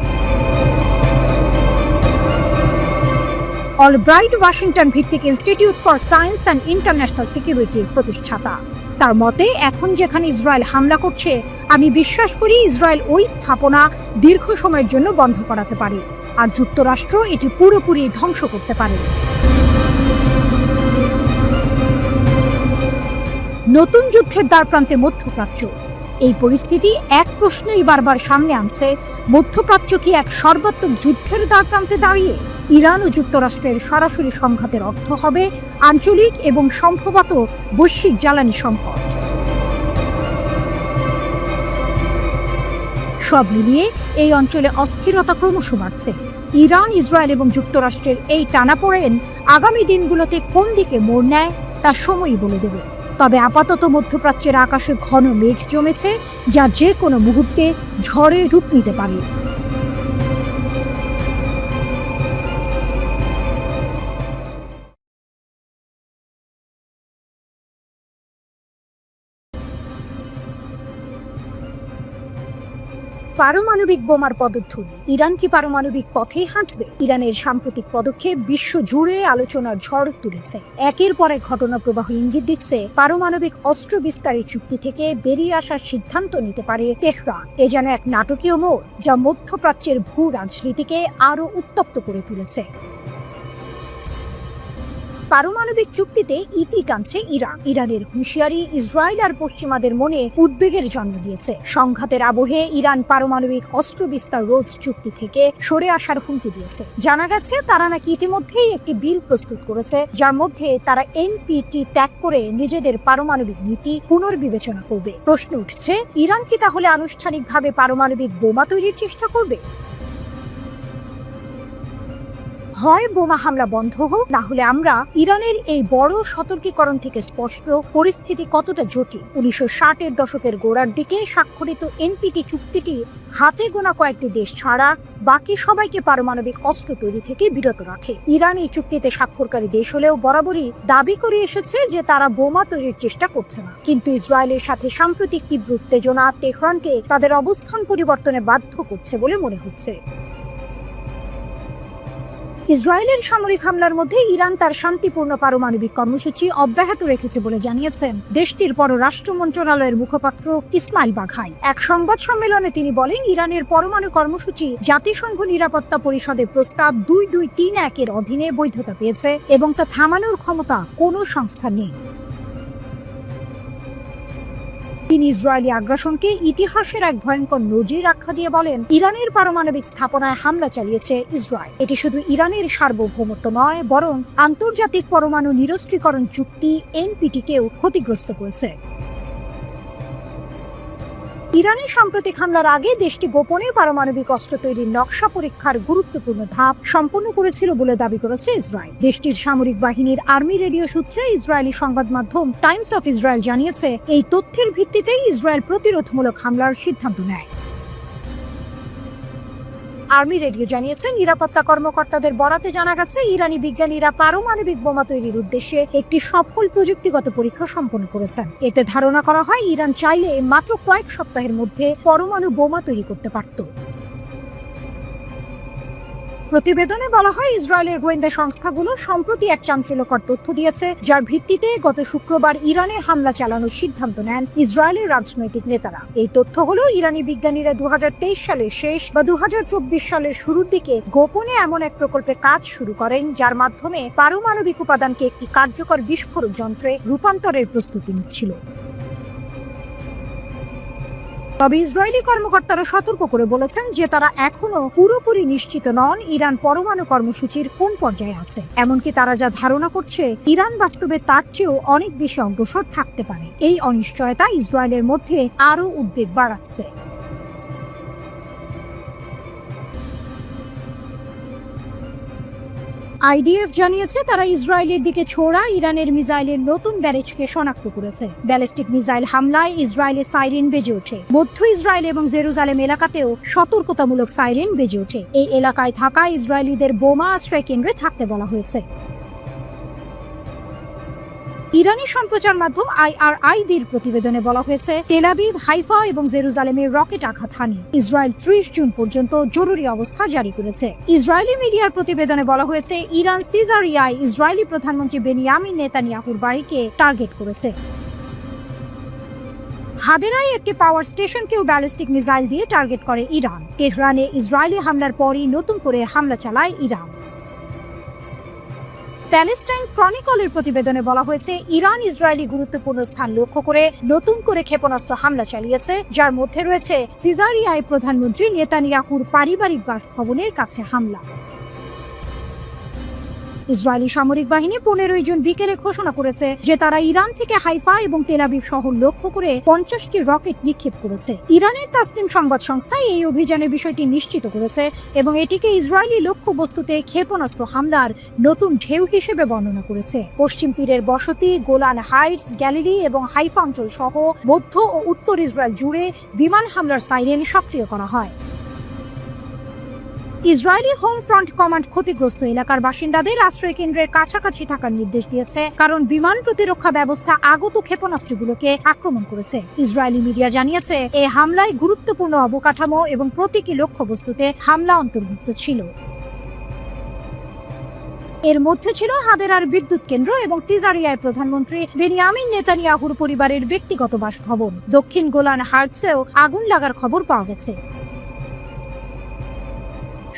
অলব্রাইট ওয়াশিংটন ভিত্তিক institute for science and international সিকিউরিটির প্রতিষ্ঠাতা। তার মতে, এখন যেখানে ইসরায়েল হামলা করছে, আমি বিশ্বাস করি ইসরায়েল ওই স্থাপনা দীর্ঘ সময়ের জন্য বন্ধ করাতে পারে, আর যুক্তরাষ্ট্র এটি পুরোপুরি ধ্বংস করতে পারে। নতুন যুদ্ধের দ্বারপ্রান্তে মধ্যপ্রাচ্য। এই পরিস্থিতি এক প্রশ্নই বারবার সামনে আনছে, মধ্যপ্রাচ্য কি এক সর্বাত্মক যুদ্ধের দ্বারপ্রান্তে দাঁড়িয়ে? ইরান ও যুক্তরাষ্ট্রের সরাসরি সংঘাতের অর্থ হবে আঞ্চলিক এবং সম্ভবত বৈশ্বিক জ্বালানি সংকট। সব মিলিয়ে এই অঞ্চলে অস্থিরতা ক্রমশ বাড়ছে। ইরান, ইসরায়েল এবং যুক্তরাষ্ট্রের এই টানাপোড়েন আগামী দিনগুলোতে কোন দিকে মোড় নেয় তা সময়ই বলে দেবে। তবে আপাতত মধ্যপ্রাচ্যের আকাশে ঘন মেঘ জমেছে, যা যে কোনো মুহূর্তে ঝড়ে রূপ নিতে পারে। পারমাণবিক বোমার পদধ্বনি। ইরান কি পারমাণবিক পথেই হাঁটবে? ইরানের সাম্প্রতিক পদক্ষেপ বিশ্ব জুড়ে আলোচনার ঝড় তুলেছে। একের পর এক ঘটনা প্রবাহ ইঙ্গিত দিচ্ছে পারমাণবিক অস্ত্র বিস্তারের চুক্তি থেকে বেরিয়ে আসার সিদ্ধান্ত নিতে পারে তেহরান। এ যেন এক নাটকীয় মোড়, যা মধ্যপ্রাচ্যের ভূ রাজনীতিকে আরো উত্তপ্ত করে তুলেছে। পারমাণবিক চুক্তিতে ইতি টানছে ইরান। ইরানের হুঁশিয়ারি ইসরায়েল আর পশ্চিমাদের মনে উদ্বেগের জন্ম দিয়েছে। সংঘাতের আবহে ইরান পারমাণবিক অস্ত্র বিস্তার রোধ চুক্তি থেকে সরে আসার হুমকি দিয়েছে। জানা গেছে তারা নাকি ইতিমধ্যেই একটি বিল প্রস্তুত করেছে, যার মধ্যে তারা এনপিটি ত্যাগ করে নিজেদের পারমাণবিক নীতি পুনর্বিবেচনা করবে। প্রশ্ন উঠছে, ইরান কি তাহলে আনুষ্ঠানিকভাবে পারমাণবিক বোমা তৈরির চেষ্টা করবে? হয় বোমা হামলা বন্ধ হোক, না হলে আমরা ইরানের এই বড় সতর্কীকরণ থেকে স্পষ্ট পরিস্থিতি কতটা জটিল। 1960-এর দশকের গোড়ার দিকে স্বাক্ষরিত এনপিটি চুক্তিটি হাতে গোনা কয়েকটি দেশ ছাড়া বাকি সবাইকে পারমাণবিক অস্ত্র তৈরি থেকে বিরত রাখে। ইরান এই চুক্তিতে স্বাক্ষরকারী দেশ হলেও বরাবরই দাবি করে এসেছে যে তারা বোমা তৈরির চেষ্টা করছে না। কিন্তু ইসরায়েলের সাথে সাম্প্রতিক তীব্র উত্তেজনা তেহরানকে তাদের অবস্থান পরিবর্তনে বাধ্য করছে বলে মনে হচ্ছে। ইসরায়েলের সামরিক হামলার মধ্যে ইরান তার শান্তিপূর্ণ পারমাণবিক কর্মসূচি অব্যাহত রেখেছে বলে জানিয়েছেন দেশটির পররাষ্ট্র মন্ত্রণালয়ের মুখপাত্র ইসমাইল বাঘাই। এক সংবাদ সম্মেলনে তিনি বলেন, ইরানের পরমাণু কর্মসূচি জাতিসংঘ নিরাপত্তা পরিষদের প্রস্তাব 2231-এর অধীনে বৈধতা পেয়েছে এবং তা থামানোর ক্ষমতা কোনো সংস্থা নেই। তিনি ইসরায়েলি আগ্রাসনকে ইতিহাসের এক ভয়ঙ্কর নজির আখ্যা দিয়ে বলেন, ইরানের পারমাণবিক স্থাপনায় হামলা চালিয়েছে ইসরায়েল। এটি শুধু ইরানের সার্বভৌমত্ব নয়, বরং আন্তর্জাতিক পরমাণু নিরস্ত্রীকরণ চুক্তি এনপিটিকেও ক্ষতিগ্রস্ত করেছে। ইরানের সাম্প্রতিক হামলার আগে দেশটি গোপনে পারমাণবিক অস্ত্র তৈরির নকশা পরীক্ষার গুরুত্বপূর্ণ ধাপ সম্পন্ন করেছিল বলে দাবি করেছে ইসরায়েল। দেশটির সামরিক বাহিনীর আর্মি রেডিও সূত্রে ইসরায়েলি সংবাদ মাধ্যম টাইমস অফ ইসরায়েল জানিয়েছে, এই তথ্যের ভিত্তিতেই ইসরায়েল প্রতিরোধমূলক হামলার সিদ্ধান্ত নেয়। আর্মি রেডিও জানিয়েছে, নিরাপত্তা কর্মকর্তাদের বরাতে জানা গেছে ইরানি বিজ্ঞানীরা পারমাণবিক বোমা তৈরির উদ্দেশ্যে একটি সফল প্রযুক্তিগত পরীক্ষা সম্পন্ন করেছেন। এতে ধারণা করা হয় ইরান চাইলে মাত্র কয়েক সপ্তাহের মধ্যে পরমাণু বোমা তৈরি করতে পারত। প্রতিবেদনে বলা হয়, ইসরায়েলের গোয়েন্দা সংস্থাগুলো সম্প্রতি এক চাঞ্চল্যকর তথ্য দিয়েছে, যার ভিত্তিতে গত শুক্রবার ইরানে হামলা চালানোর সিদ্ধান্ত নেন ইসরায়েলের রাজনৈতিক নেতারা। এই তথ্য হলো, ইরানি বিজ্ঞানীরা 2023 সালের শেষ বা 2024 সালের শুরুর দিকে গোপনে এমন এক প্রকল্পে কাজ শুরু করেন, যার মাধ্যমে পারমাণবিক উপাদানকে একটি কার্যকর বিস্ফোরক যন্ত্রে রূপান্তরের প্রস্তুতি নিচ্ছিল। তবে ইসরায়েলি কর্মকর্তারা সতর্ক করে বলেছেন যে তারা এখনো পুরোপুরি নিশ্চিত নন ইরান পরমাণু কর্মসূচির কোন পর্যায়ে আছে। এমনকি তারা যা ধারণা করছে, ইরান বাস্তবে তার চেয়েও অনেক বেশি অগ্রসর থাকতে পারে। এই অনিশ্চয়তা ইসরায়েলের মধ্যে আরও উদ্বেগ বাড়াচ্ছে। আইডিএফ জানিয়েছে তারা ইসরায়েলের দিকে ছোড়া ইরানের মিসাইলের নতুন ব্যারেজকে শনাক্ত করেছে। ব্যালিস্টিক মিসাইল হামলায় ইসরায়েলের সাইরেন বেজে ওঠে। মধ্য ইসরায়েল এবং জেরুজালেম এলাকাতেও সতর্কতামূলক সাইরেন বেজে ওঠে। এই এলাকায় থাকা ইসরায়েলিদের বোমা আশ্রয় কেন্দ্রে থাকতে বলা হয়েছে। ইরানি সম্প্রচার মাধ্যম IRIB'র প্রতিবেদনে বলা হয়েছে, তেল আবিব, হাইফা এবং জেরুজালেমে রকেট আঘাত হানে ইসরায়েল 30 জুন পর্যন্ত জরুরি অবস্থা জারি করেছে। ইসরায়েলি মিডিয়ার প্রতিবেদনে বলা হয়েছে, ইরান সিজারিয়ায় ইসরায়েলি প্রধানমন্ত্রী বেনিয়ামিন নেতানিয়াহুর বাড়িকে টার্গেট করেছে। হাদেরায় একটি পাওয়ার স্টেশনকেও ব্যালিস্টিক মিসাইল দিয়ে টার্গেট করে ইরান। তেহরানে ইসরায়েলি হামলার পরই নতুন করে হামলা চালায় ইরান। প্যালেস্টাইন ক্রনিকলের প্রতিবেদনে বলা হয়েছে, ইরান ইসরায়েলি গুরুত্বপূর্ণ স্থান লক্ষ্য করে নতুন করে ক্ষেপণাস্ত্র হামলা চালিয়েছে, যার মধ্যে রয়েছে সিজারিয়ায় প্রধানমন্ত্রী নেতানিয়াহুর পারিবারিক বাসভবনের কাছে হামলা। ইসরায়েলি সামরিক বাহিনী 15 জুন বিকেলে ঘোষণা করেছে যে তারা ইরান থেকে হাইফা এবং তেল আবিব শহর লক্ষ্য করে 50টি রকেট নিক্ষেপ করেছে। ইরানের তাসনিম সংবাদ সংস্থা এই অভিযানের বিষয়টি নিশ্চিত করেছে এবং এটিকে ইসরায়েলি লক্ষ্যবস্তুতে ক্ষেপণাস্ত্র হামলার নতুন ঢেউ হিসেবে বর্ণনা করেছে। পশ্চিম তীরের বসতি, গোলান হাইটস, গ্যালিলি এবং হাইফা অঞ্চল সহ মধ্য ও উত্তর ইসরায়েল জুড়ে বিমান হামলার সাইরেন সক্রিয় করা হয়। ইসরায়েলি হোম ফ্রন্ট কমান্ড ক্ষতিগ্রস্ত এলাকার বাসিন্দাদের আশ্রয় কেন্দ্রের কাছাকাছি থাকার নির্দেশ দিয়েছে, কারণ বিমান প্রতিরক্ষা ব্যবস্থা আগত ক্ষেপণাস্ত্রগুলোকে আক্রমণ করেছে। ইসরায়েলি মিডিয়া জানিয়েছে, এই হামলায় গুরুত্বপূর্ণ অবকাঠামো এবং প্রতীকী লক্ষ্যবস্তুতে হামলা অন্তর্ভুক্ত ছিল। এর মধ্যে ছিল হাদেরার বিদ্যুৎ কেন্দ্র এবং সিজারিয়ায় প্রধানমন্ত্রী বেনিয়ামিন নেতানিয়াহুর পরিবারের ব্যক্তিগত বাসভবন। দক্ষিণ গোলান হাইটসেও আগুন লাগার খবর পাওয়া গেছে।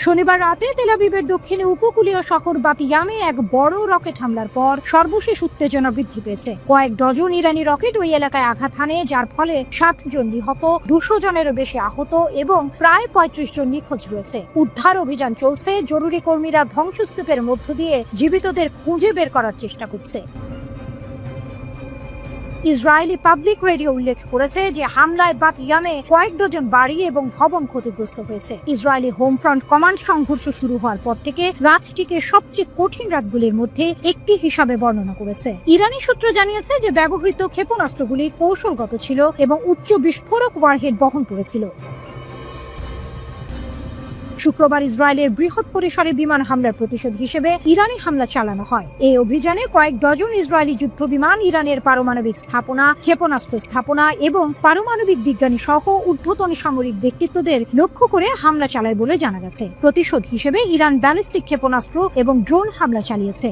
শনিবার রাতে তেল আবিবের দক্ষিণে উপকূলীয় শহর বাতিয়ামে এক বড় রকেট হামলার পর সর্বশেষ উত্তেজনা বৃদ্ধি পেয়েছে। কয়েক ডজন ইরানি রকেট ওই এলাকায় আঘাত হানে, যার ফলে 7 জন নিহত, 200 জনেরও বেশি আহত এবং প্রায় 35 জন নিখোঁজ রয়েছে। উদ্ধার অভিযান চলছে। জরুরি কর্মীরা ধ্বংসস্তূপের মধ্য দিয়ে জীবিতদের খুঁজে বের করার চেষ্টা করছে। ইসরায়েলি পাবলিক রেডিও উল্লেখ করেছে যে হামলায় বাতিয়ামে কয়েক ডজন বাড়ি এবং ভবন ক্ষতিগ্রস্ত হয়েছে। ইসরায়েলি হোম ফ্রন্ট কমান্ড সংঘর্ষ শুরু হওয়ার পর থেকে রাতটিকে সবচেয়ে কঠিন রাতগুলির মধ্যে একটি হিসাবে বর্ণনা করেছে। ইরানি সূত্র জানিয়েছে যে ব্যবহৃত ক্ষেপণাস্ত্রগুলি কৌশলগত ছিল এবং উচ্চ বিস্ফোরক ওয়ারহেড বহন করেছিল। শুক্রবার ইসরায়েলের বৃহৎ পরিসরে বিমান হামলার প্রতিশোধ হিসেবে ইরানি হামলা চালানো হয়। এই অভিযানে কয়েক ডজন ইসরায়েলি যুদ্ধ বিমান ইরানের পারমাণবিক স্থাপনা, ক্ষেপণাস্ত্র স্থাপনা এবং পারমাণবিক বিজ্ঞানী সহ ঊর্ধ্বতন সামরিক ব্যক্তিত্বদের লক্ষ্য করে হামলা চালায় বলে জানা গেছে। প্রতিশোধ হিসেবে ইরান ব্যালিস্টিক ক্ষেপণাস্ত্র এবং ড্রোন হামলা চালিয়েছে।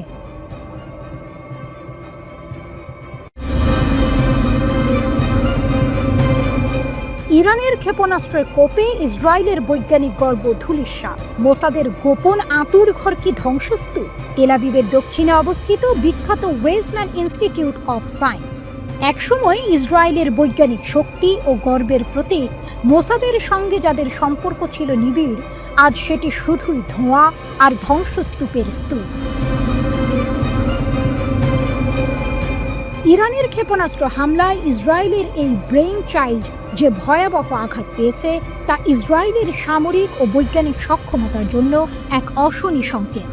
ইরানের ক্ষেপণাস্ত্রের কোপে ইসরায়েলের বৈজ্ঞানিক গর্ব ধূলিসাৎ। মোসাদের গোপন আঁতুড় ঘর কি ধ্বংসস্তূপ। তেল আবিবের দক্ষিণে অবস্থিত বিখ্যাত ওয়েজম্যান ইনস্টিটিউট অফ সায়েন্স একসময় ইসরায়েলের বৈজ্ঞানিক শক্তি ও গর্বের প্রতীক। মোসাদের সঙ্গে যাদের সম্পর্ক ছিল নিবিড়, আজ সেটি শুধুই ধোঁয়া আর ধ্বংসস্তূপের স্তূপ। ইরানের ক্ষেপণাস্ত্র হামলায় ইসরায়েলের এই ব্রেইন চাইল্ড যে ভয়াবহ আঘাত পেয়েছে, তা ইসরায়েলের সামরিক ও বৈজ্ঞানিক সক্ষমতার জন্য এক অশনি সংকেত।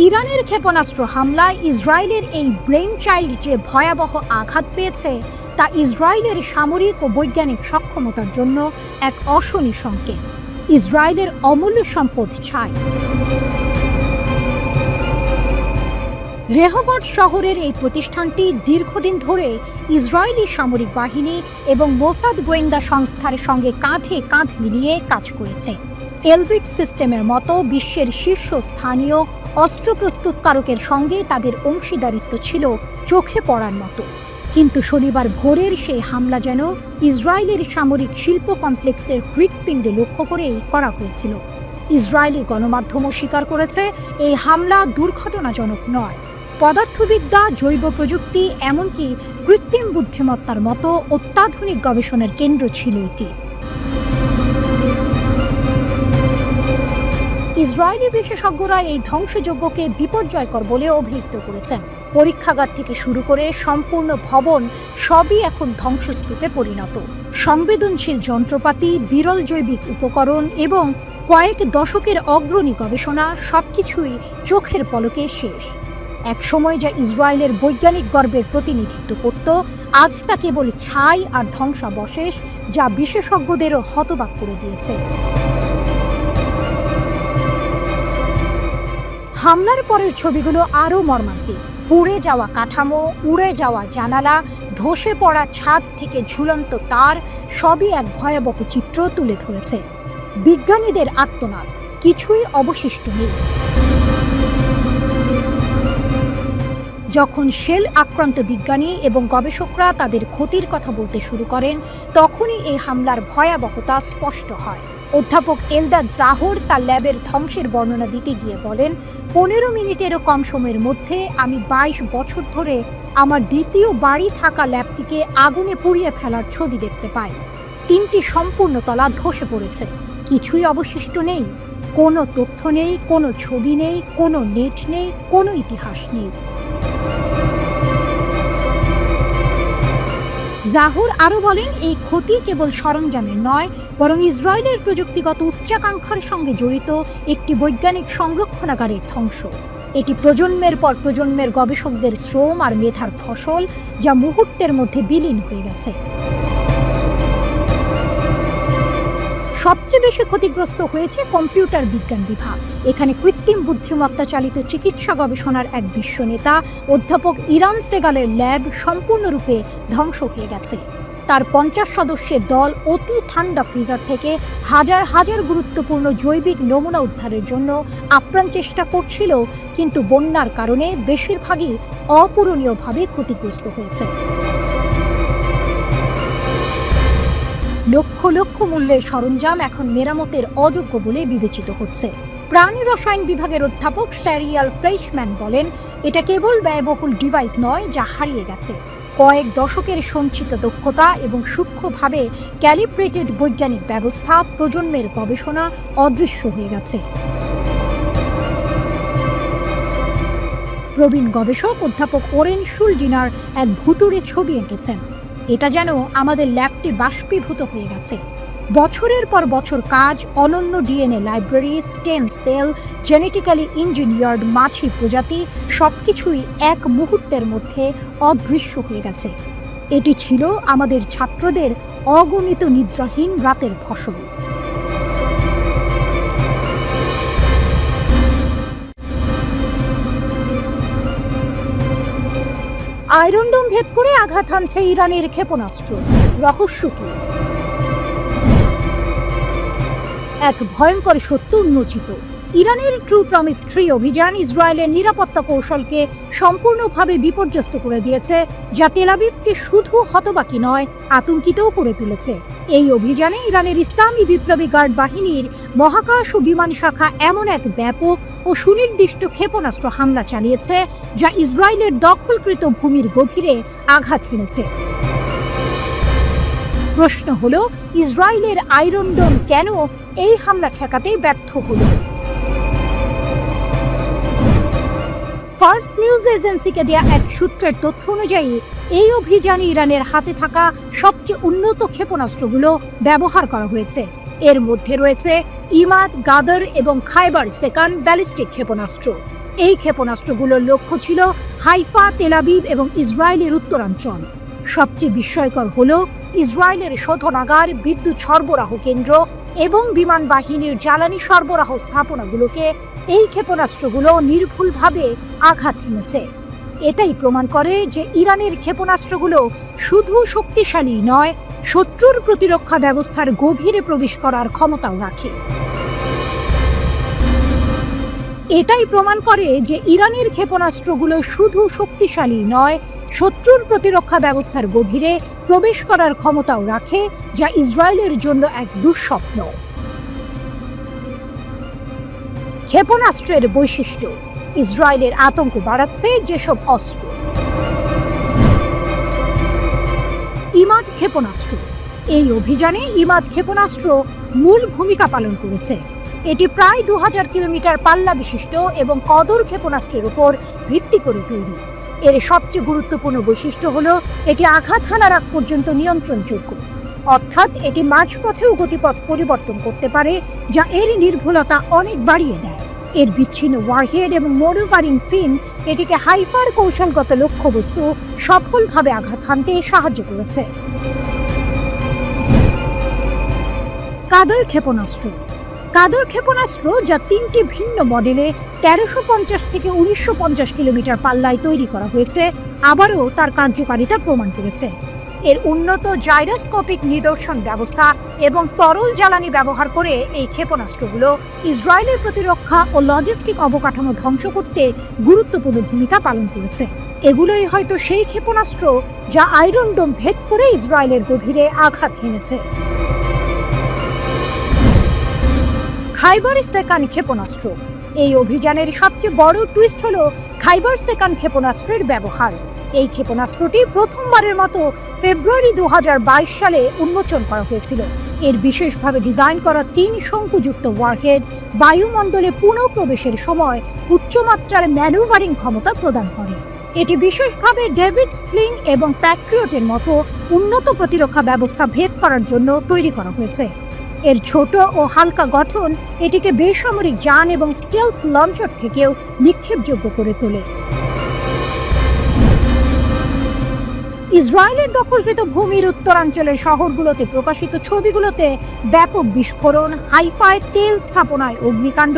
ইরানের ক্ষেপণাস্ত্র হামলায় ইসরায়েলের এই ব্রেইন চাইল্ড যে ভয়াবহ আঘাত পেয়েছে, তা ইসরায়েলের সামরিক ও বৈজ্ঞানিক সক্ষমতার জন্য এক অশনি সংকেত। ইসরায়েলের অমূল্য সম্পদ ছাই। রেহবট শহরের এই প্রতিষ্ঠানটি দীর্ঘদিন ধরে ইসরায়েলি সামরিক বাহিনী এবং মোসাদ গোয়েন্দা সংস্থার সঙ্গে কাঁধে কাঁধ মিলিয়ে কাজ করেছে। এলবিট সিস্টেমের মতো বিশ্বের শীর্ষস্থানীয় অস্ত্র প্রস্তুতকারকের সঙ্গে তাদের অংশীদারিত্ব ছিল চোখে পড়ার মতো। কিন্তু শনিবার ভোরের সেই হামলা যেন ইসরায়েলের সামরিক শিল্প কমপ্লেক্সের হৃৎপিণ্ডে লক্ষ্য করেই করা হয়েছিল। ইসরায়েলি গণমাধ্যমও স্বীকার করেছে এই হামলা দুর্ঘটনাজনক নয়। পদার্থবিদ্যা, জৈব প্রযুক্তি, এমনকি কৃত্রিম বুদ্ধিমত্তার মতো অত্যাধুনিক গবেষণার কেন্দ্র ছিল এটি। ইসরায়েলি বিশেষজ্ঞরা এই ধ্বংসযজ্ঞকে বিপর্যয়কর বলে অভিহিত করেছেন। পরীক্ষাগার থেকে শুরু করে সম্পূর্ণ ভবন সবই এখন ধ্বংসস্তূপে পরিণত। সংবেদনশীল যন্ত্রপাতি, বিরল জৈবিক উপকরণ এবং কয়েক দশকের অগ্রণী গবেষণা সবকিছুই চোখের পলকে শেষ। এক সময় যা ইসরায়েলের বৈজ্ঞানিক গর্বের প্রতিনিধিত্ব করত, আজ তা কেবল ছাই আর ধ্বংসাবশেষ, যা বিশেষজ্ঞদেরও হতবাক করে দিয়েছে। হামলার পরের ছবিগুলো আরও মর্মান্তিক। পুড়ে যাওয়া কাঠামো, উড়ে যাওয়া জানালা, ধসে পড়া ছাদ থেকে ঝুলন্ত তার সবই এক ভয়াবহ চিত্র তুলে ধরেছে। বিজ্ঞানীদের আর্তনাদ, কিছুই অবশিষ্ট নেই। যখন শেল আক্রান্ত বিজ্ঞানী এবং গবেষকরা তাদের ক্ষতির কথা বলতে শুরু করেন, তখনই এই হামলার ভয়াবহতা স্পষ্ট হয়। অধ্যাপক এলদাদ জাহর তার ল্যাবের ধ্বংসের বর্ণনা দিতে গিয়ে বলেন, 15 মিনিটেরও কম সময়ের মধ্যে আমি 22 বছর ধরে আমার দ্বিতীয় বাড়ি থাকা ল্যাবটিকে আগুনে পুড়িয়ে ফেলার ছবি দেখতে পাই। 3টি সম্পূর্ণ তলা ধসে পড়েছে, কিছুই অবশিষ্ট নেই। কোনো তথ্য নেই, কোনো ছবি নেই, কোনো নেট নেই, কোনো ইতিহাস নেই। জাহর আরও বলেন, এই ক্ষতি কেবল সরঞ্জামের নয়, বরং ইসরায়েলের প্রযুক্তিগত উচ্চাকাঙ্ক্ষার সঙ্গে জড়িত একটি বৈজ্ঞানিক সংরক্ষণাগারের ধ্বংস। এটি প্রজন্মের পর প্রজন্মের গবেষকদের শ্রম আর মেধার ফসল, যা মুহূর্তের মধ্যে বিলীন হয়ে গেছে। সবচেয়ে বেশি ক্ষতিগ্রস্ত হয়েছে কম্পিউটার বিজ্ঞান বিভাগ। এখানে কৃত্রিম বুদ্ধিমত্তা চালিত চিকিৎসা গবেষণার এক বিশ্ব নেতা অধ্যাপক ইরান সেগালের ল্যাব সম্পূর্ণরূপে ধ্বংস হয়ে গেছে। তার 50 সদস্যের দল অতি ঠান্ডা ফ্রিজার থেকে হাজার হাজার গুরুত্বপূর্ণ জৈবিক নমুনা উদ্ধারের জন্য আপ্রাণ চেষ্টা করছিল, কিন্তু বন্যার কারণে বেশিরভাগই অপূরণীয়ভাবে ক্ষতিগ্রস্ত হয়েছে। লক্ষ লক্ষ মূল্যের সরঞ্জাম এখন মেরামতের অযোগ্য বলে বিবেচিত হচ্ছে। প্রাণী রসায়ন বিভাগের অধ্যাপক শ্যারিয়াল ফ্রেইশম্যান বলেন, এটা কেবল ব্যয়বহুল ডিভাইস নয় যা হারিয়ে গেছে। কয়েক দশকের সঞ্চিত দক্ষতা এবং সূক্ষ্মভাবে ক্যালিব্রেটেড বৈজ্ঞানিক ব্যবস্থা, প্রজন্মের গবেষণা অদৃশ্য হয়ে গেছে। প্রবীণ গবেষক অধ্যাপক ওরেন শুলডিনার এক ভুতুড়ে ছবি এঁকেছেন। এটা যেন আমাদের ল্যাবটি বাষ্পীভূত হয়ে গেছে। বছরের পর বছর কাজ, অনন্য DNA library, stem cell, genetically engineered মাছি প্রজাতি, সবকিছুই এক মুহূর্তের মধ্যে অদৃশ্য হয়ে গেছে। এটি ছিল আমাদের ছাত্রদের অগণিত নিদ্রাহীন রাতের ফসল। আয়রন ডোম ভেদ করে আঘাত হানছে ইরানের ক্ষেপণাস্ত্র, রহস্য কি? এক ভয়ঙ্কর সত্য উন্মোচিত। ইরানের ট্রু প্রমিস 3 অভিযান ইসরায়েলের নিরাপত্তা কৌশলকে সম্পূর্ণভাবে বিপর্যস্ত করে দিয়েছে, যা তেল আবিবকে শুধু হতবাকি নয়, আতঙ্কিতও করে তুলেছে। এই অভিযানে ইরানের ইসলামী বিপ্লবী গার্ড বাহিনীর মহাকাশ ও বিমান শাখা এমন এক ব্যাপক ও সুনির্দিষ্ট ক্ষেপণাস্ত্র হামলা চালিয়েছে, যা ইসরায়েলের দখলকৃত ভূমির গভীরে আঘাত হেনেছে। প্রশ্ন হলো, ইসরায়েলের আয়রন ডোম কেন এই হামলা ঠেকাতে ব্যর্থ হলো? ফার্স্ট নিউজ এজেন্সিকে দেয়া এক সূত্রের তথ্য অনুযায়ী এই অভিযানে ইরানের হাতে থাকা সবচেয়ে উন্নত ক্ষেপণাস্ত্রগুলো ব্যবহার করা হয়েছে। এর মধ্যে রয়েছে ইমাদ, গাদর এবং খাইবার সেকান ব্যালিস্টিক ক্ষেপণাস্ত্র। এই ক্ষেপণাস্ত্রগুলোর লক্ষ্য ছিল হাইফা, তেল আবিব এবং ইসরায়েলের উত্তরাঞ্চল। সবচেয়ে বিস্ময়কর হল, ইসরায়েলের শোধনাগার, বিদ্যুৎ সরবরাহ কেন্দ্র এবং বিমান বাহিনীর জ্বালানি সরবরাহ স্থাপনাগুলোকে এই ক্ষেপণাস্ত্রগুলো নির্ভুলভাবে আঘাত হেনেছে। এটাই প্রমাণ করে যে ইরানের ক্ষেপণাস্ত্রগুলো শুধু শক্তিশালী নয়, শত্রুর প্রতিরক্ষা ব্যবস্থার গভীরে প্রবেশ করার ক্ষমতাও রাখে। এটাই প্রমাণ করে যে ইরানের ক্ষেপণাস্ত্রগুলো শুধু শক্তিশালী নয়, শত্রুর প্রতিরক্ষা ব্যবস্থার গভীরে প্রবেশ করার ক্ষমতাও রাখে, যা ইসরায়েলের জন্য এক দুঃস্বপ্ন। ক্ষেপণাস্ত্রের বৈশিষ্ট্য। ইসরায়েলের আতঙ্ক বাড়াচ্ছে যেসব অস্ত্র। ইমাদ ক্ষেপণাস্ত্র। এই অভিযানে ইমাদ ক্ষেপণাস্ত্র মূল ভূমিকা পালন করেছে। এটি প্রায় 2000 কিলোমিটার পাল্লা বিশিষ্ট এবং কদর ক্ষেপণাস্ত্রের উপর ভিত্তি করে তৈরি। এর সবচেয়ে গুরুত্বপূর্ণ বৈশিষ্ট্য হলো এটি আঘাত হানার আগ পর্যন্ত নিয়ন্ত্রণযোগ্য, অর্থাৎ এটি মাঝপথেও গতিপথ পরিবর্তন করতে পারে, যা এর নির্ভুলতা অনেক বাড়িয়ে দেয়। এর বিচ্ছিন্ন ওয়ারহেড এবং ম্যানুভারিং ফিন এটিকে হাইফার কৌশলগত লক্ষ্যবস্তু সফলভাবে আঘাত হানতে সাহায্য করেছে। কাদর ক্ষেপণাস্ত্র। কাদর ক্ষেপণাস্ত্র, যা 3টি ভিন্ন মডেলে 1350 থেকে 1950 কিলোমিটার পাল্লায় তৈরি করা হয়েছে, আবারও তার কার্যকারিতা প্রমাণ করেছে। এর উন্নত জাইরোস্কোপিক নিদর্শন ব্যবস্থা এবং তরল জ্বালানি ব্যবহার করে এই ক্ষেপণাস্ত্রগুলো ইসরায়েলের প্রতিরক্ষা ও লজিস্টিক অবকাঠামো ধ্বংস করতে গুরুত্বপূর্ণ ভূমিকা পালন করেছে। এগুলোই হয়তো সেই ক্ষেপণাস্ত্র যা আয়রন ডোম ভেদ করে ইসরায়েলের গভীরে আঘাত হেনেছে। খাইবার সেকান ক্ষেপণাস্ত্র। এই অভিযানের সবচেয়ে বড় টুইস্ট হলো খাইবার সেকান ক্ষেপণাস্ত্রের ব্যবহার। এই ক্ষেপণাস্ত্রটি প্রথমবারের মতো ফেব্রুয়ারি 2022 সালে উন্মোচন করা হয়েছিল। এর বিশেষভাবে ডিজাইন করা 3 শঙ্কুযুক্ত ওয়ারহেড বায়ুমণ্ডলে পুনঃপ্রবেশের সময় উচ্চমাত্রার ম্যানুভারিং ক্ষমতা প্রদান করে। এটি বিশেষভাবে ডেভিড স্লিং এবং প্যাট্রিয়টের মতো উন্নত প্রতিরক্ষা ব্যবস্থা ভেদ করার জন্য তৈরি করা হয়েছে। এর ছোট ও হালকা গঠন এটিকে বেসামরিক যান এবং স্টেলথ লঞ্চার থেকেও নিক্ষেপযোগ্য করে তোলে। ইসরায়েলের দখলকৃত ভূমির উত্তরাঞ্চলের শহরগুলোতে প্রকাশিত ছবিগুলোতে ব্যাপক বিস্ফোরণ, হাইফাই তেল স্থাপনায় অগ্নিকাণ্ড